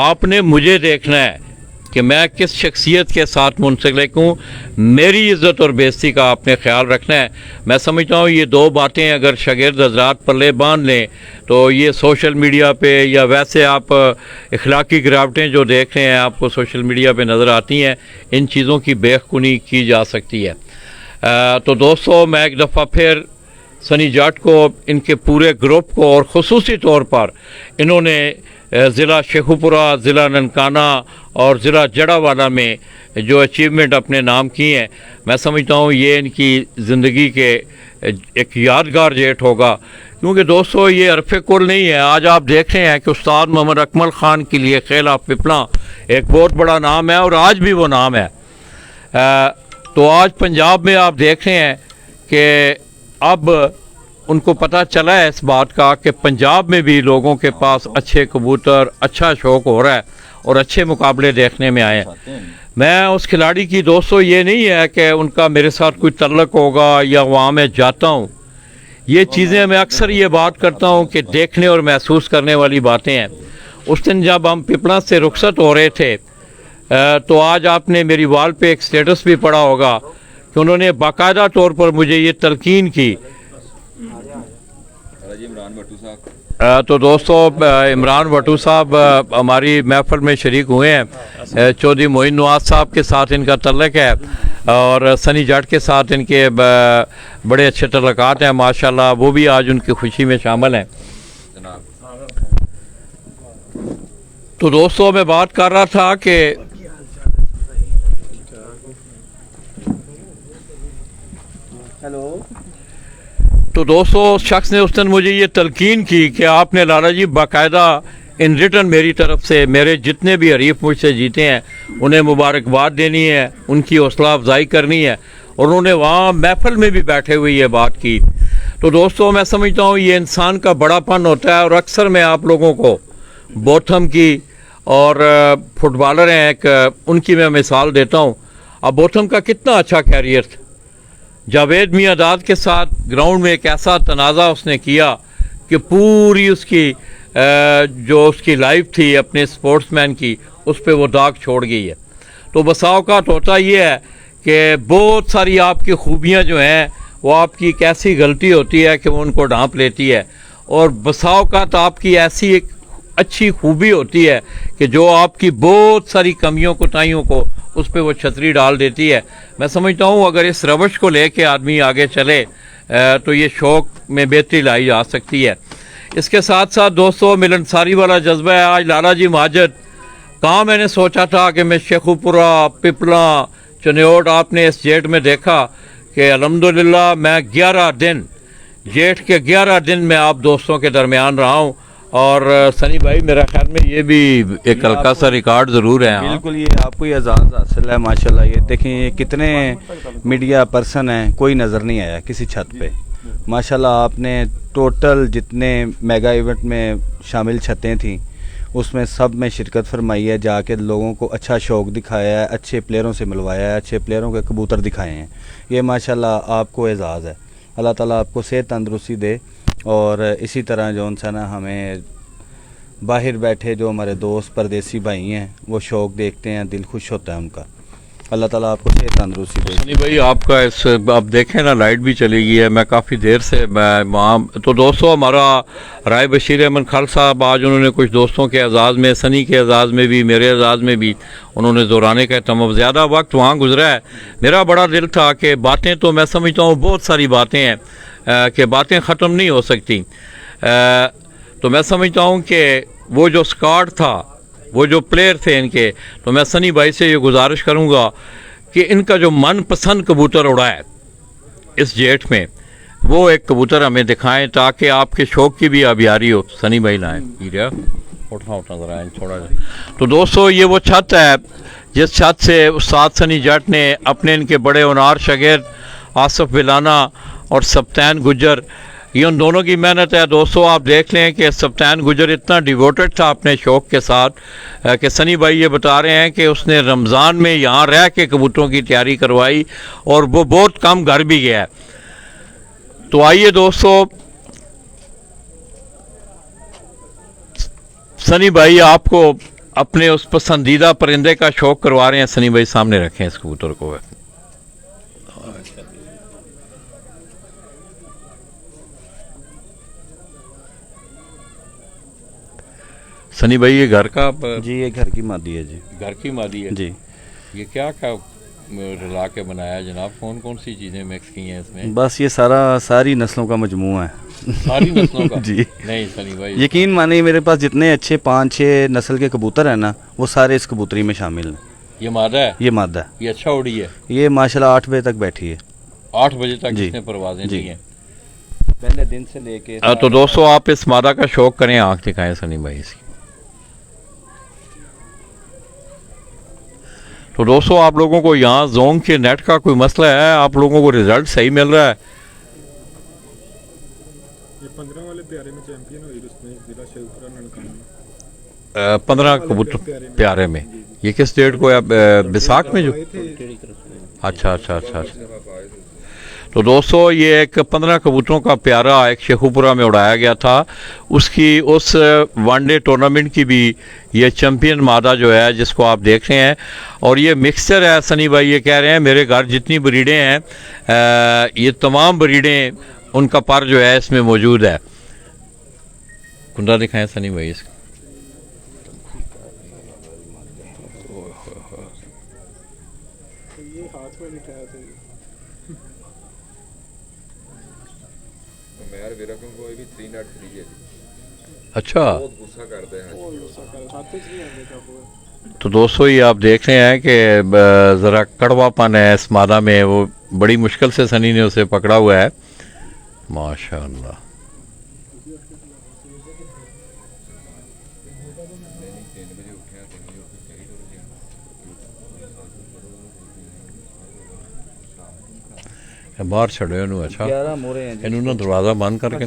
आपने मुझे देखना है कि मैं किस शख्सियत के साथ मुंसलिक हूँ, मेरी इज़्ज़त और बेइज़्ज़ती का आपने ख्याल रखना है। मैं समझता हूँ ये 2 बातें अगर शागिर्द हज़रात पल्ले बांध लें तो ये सोशल मीडिया पे या वैसे आप इखलाकी गिरावटें जो देख रहे हैं आपको सोशल मीडिया पे नज़र आती हैं, इन चीज़ों की बेखुनी की जा सकती है। तो दोस्तों मैं एक दफ़ा फिर सनी जाट को, इनके पूरे ग्रुप को और ख़ुसूसी तौर पर इन्होंने ज़िला शेखुपुरा, ज़िला ननकाना और ज़िला जड़ावाला में जो अचीवमेंट अपने नाम किए हैं, मैं समझता हूँ ये इनकी ज़िंदगी के एक यादगार जेट होगा। क्योंकि दोस्तों ये अरफ़े कुल नहीं है। आज आप देख रहे हैं कि उस्ताद मोहम्मद अकमल ख़ान के लिए खेल ऑफ पिपला एक बहुत बड़ा नाम है और आज भी वो नाम है। तो आज पंजाब में आप देख रहे हैं कि अब उनको पता चला है इस बात का कि पंजाब में भी लोगों के पास अच्छे कबूतर, अच्छा शौक़ हो रहा है और अच्छे मुकाबले देखने में आए हैं। मैं उस खिलाड़ी की दोस्तों ये नहीं है कि उनका मेरे साथ कोई तल्लक होगा या वहाँ मैं जाता हूँ। ये चीज़ें मैं अक्सर ये बात करता हूँ कि देखने और महसूस करने वाली बातें हैं। उस दिन जब हम पिपला से रुखसत हो रहे थे तो आज आपने मेरी वाल पे एक स्टेटस भी पढ़ा होगा कि उन्होंने बाकायदा तौर पर मुझे ये तलकीन की। इमरान भट्टू साहब, तो दोस्तों इमरान भट्टू साहब हमारी महफिल में शरीक हुए हैं। चौधरी मोइन नवाज साहब के साथ इनका तल्लक है और सनी जाट के साथ इनके बड़े अच्छे तल्लकात हैं माशाल्लाह। वो भी आज उनकी खुशी में शामिल हैं। तो दोस्तों मैं बात कर रहा था कि तो दोस्तों उस शख्स ने उस दिन मुझे ये तलकीन की कि आपने लाला जी बाकायदा इन रिटर्न मेरी तरफ से मेरे जितने भी हरीफ मुझसे जीते हैं उन्हें मुबारकबाद देनी है, उनकी हौसला अफजाई करनी है। और उन्होंने वहाँ महफिल में भी बैठे हुए ये बात की। तो दोस्तों मैं समझता हूँ ये इंसान का बड़ापन होता है। और अक्सर मैं आप लोगों को बोथम की और फुटबॉलर हैं एक, उनकी मैं मिसाल देता हूँ। अब बोथम का कितना अच्छा कैरियर था। जावेद मियादाद के साथ ग्राउंड में एक ऐसा तनाज़ा उसने किया कि पूरी उसकी जो उसकी लाइफ थी अपने स्पोर्ट्समैन की, उस पर वो दाग छोड़ गई है। तो बसा औक़ात होता ये है कि बहुत सारी आपकी खूबियाँ जो हैं वो आपकी एक ऐसी गलती होती है कि वो उनको ढांप लेती है। और बसा औक़ात आपकी ऐसी एक अच्छी खूबी होती है कि जो आपकी बहुत सारी कमियों कोताहियों को उस पर वो छतरी डाल देती है। मैं समझता हूँ अगर इस रवश को लेके आदमी आगे चले तो ये शौक़ में बेहतरी लाई जा सकती है। इसके साथ साथ दोस्तों मिलनसारी वाला जज्बा है। आज लाला जी माजद कहाँ मैंने सोचा था कि मैं शेखुपुरा, पिपला, चनियोट आपने इस जेठ में देखा कि अल्हम्दुलिल्लाह मैं 11 दिन, जेठ के 11 दिन में आप दोस्तों के दरमियान रहा हूँ। और सनी भाई मेरा ख्याल में ये भी एक हल्का सा रिकॉर्ड ज़रूर है। बिल्कुल, ये आपको ये एजाज़ हासिल है माशाल्लाह। ये देखें ये कितने मीडिया पर्सन हैं, कोई नज़र नहीं आया किसी छत पे माशाल्लाह। आपने टोटल जितने मेगा इवेंट में शामिल छतें थी उसमें सब में शिरकत फरमाई है, जाके लोगों को अच्छा शौक़ दिखाया है, अच्छे प्लेयरों से मिलवाया है, अच्छे प्लेयरों के कबूतर दिखाए हैं। ये माशाल्लाह आपको एजाज़ है। अल्लाह ताला आपको सेहत तंदरुस्ती दे। और इसी तरह जो सा ना हमें बाहर बैठे जो हमारे दोस्त परदेसी भाई हैं वो शौक़ देखते हैं, दिल खुश होता है उनका। अल्लाह ताला आपको सेहत तंदरुस्ती दे। सनी भाई आपका इस अब देखें ना लाइट भी चली गई है। मैं काफ़ी देर से मैं वहाँ तो दोस्तों हमारा राय बशीर अहमद खान साहब आज उन्होंने कुछ दोस्तों के एजाज़ में, सनी के एजाज़ में भी, मेरे एजाज़ में भी उन्होंने ज़ोराने का तमाम ज़्यादा वक्त वहाँ गुजरा है। मेरा बड़ा दिल था कि बातें तो मैं समझता हूँ बहुत सारी बातें हैं कि बातें ख़त्म नहीं हो सकती। तो मैं समझता हूँ कि वो जो स्क्वाड था, वो जो प्लेयर थे इनके, तो मैं सनी भाई से ये गुजारिश करूँगा कि इनका जो मनपसंद कबूतर उड़ा है इस जेठ में वो एक कबूतर हमें दिखाएं ताकि आपके शौक़ की भी आबियारी हो। सनी भाई लाएँ उठा ज़रा थोड़ा। तो दोस्तों ये वो छत है जिस छत से उस्ताद सनी जाट ने अपने इनके बड़े उनार शागिर्द आसिफ विलाना और सप्तान गुजर, ये उन दोनों की मेहनत है। दोस्तों आप देख लें कि सप्तान गुजर इतना डिवोटेड था अपने शौक़ के साथ कि सनी भाई ये बता रहे हैं कि उसने रमज़ान में यहाँ रह के कबूतरों की तैयारी करवाई और वो बहुत कम घर भी गया है। तो आइए दोस्तों सनी भाई आपको अपने उस पसंदीदा परिंदे का शौक़ करवा रहे हैं। सनी भाई सामने रखें इस कबूतर को। सनी भाई ये घर का जी, ये घर की मादी है जी। घर की मादी है जी। ये क्या रला के बनाया जनाब? कौन कौन सी चीज़ें मिक्स की हैं इसमें? बस ये सारी नस्लों का मजमूआ है। सारी नस्लों का? जी। नहीं सनी भाई, यकीन मानिए मेरे पास जितने अच्छे 5-6 नस्ल के कबूतर हैं ना, वो सारे इस कबूतरी में शामिल हैं। ये मादा है? ये मादा है। ये अच्छा उड़ी है? ये माशाल्लाह 8 बजे तक बैठी है। 8 बजे तक जी। इसने परवाजें जी। दी हैं। पहले दिन से लेके तो दोस्तों आप इस मादा का शौक करें, आंख दिखाएं सनी भाई इसकी। तो दोस्तों आप लोगों को यहाँ जोंग के नेट का कोई मसला है? आप लोगों को रिजल्ट सही मिल रहा है? ये 15 वाले प्यारे में चैंपियन हुई, उसमें जिला शेखपुरा ननकाना 15 कबूतर प्यारे में। ये किस डेट को है? बैसाख में जो? अच्छा अच्छा अच्छा अच्छा। तो दोस्तों ये एक 15 कबूतरों का प्यारा एक शेखुपुरा में उड़ाया गया था। उसकी उस वनडे टूर्नामेंट की भी ये चैंपियन मादा जो है जिसको आप देख रहे हैं, और ये मिक्सचर है सनी भाई। ये कह रहे हैं मेरे घर जितनी ब्रीडें हैं ये तमाम ब्रीडें उनका पर जो है इसमें मौजूद है। कुंडा दिखाएं सनी भाई इसका। ये हाथ में लिखाया था। मेरे वीरा को कोई भी 3.3 है। अच्छा, बहुत गुस्सा करते हैं। तो दोस्तों ये आप देख रहे हैं कि ज़रा कड़वापन है इस मादा में। वो बड़ी मुश्किल से सनी ने उसे पकड़ा हुआ है। माशाअल्लाह। बाहर छड़े अच्छा, इन्होंने दरवाज़ा बंद करके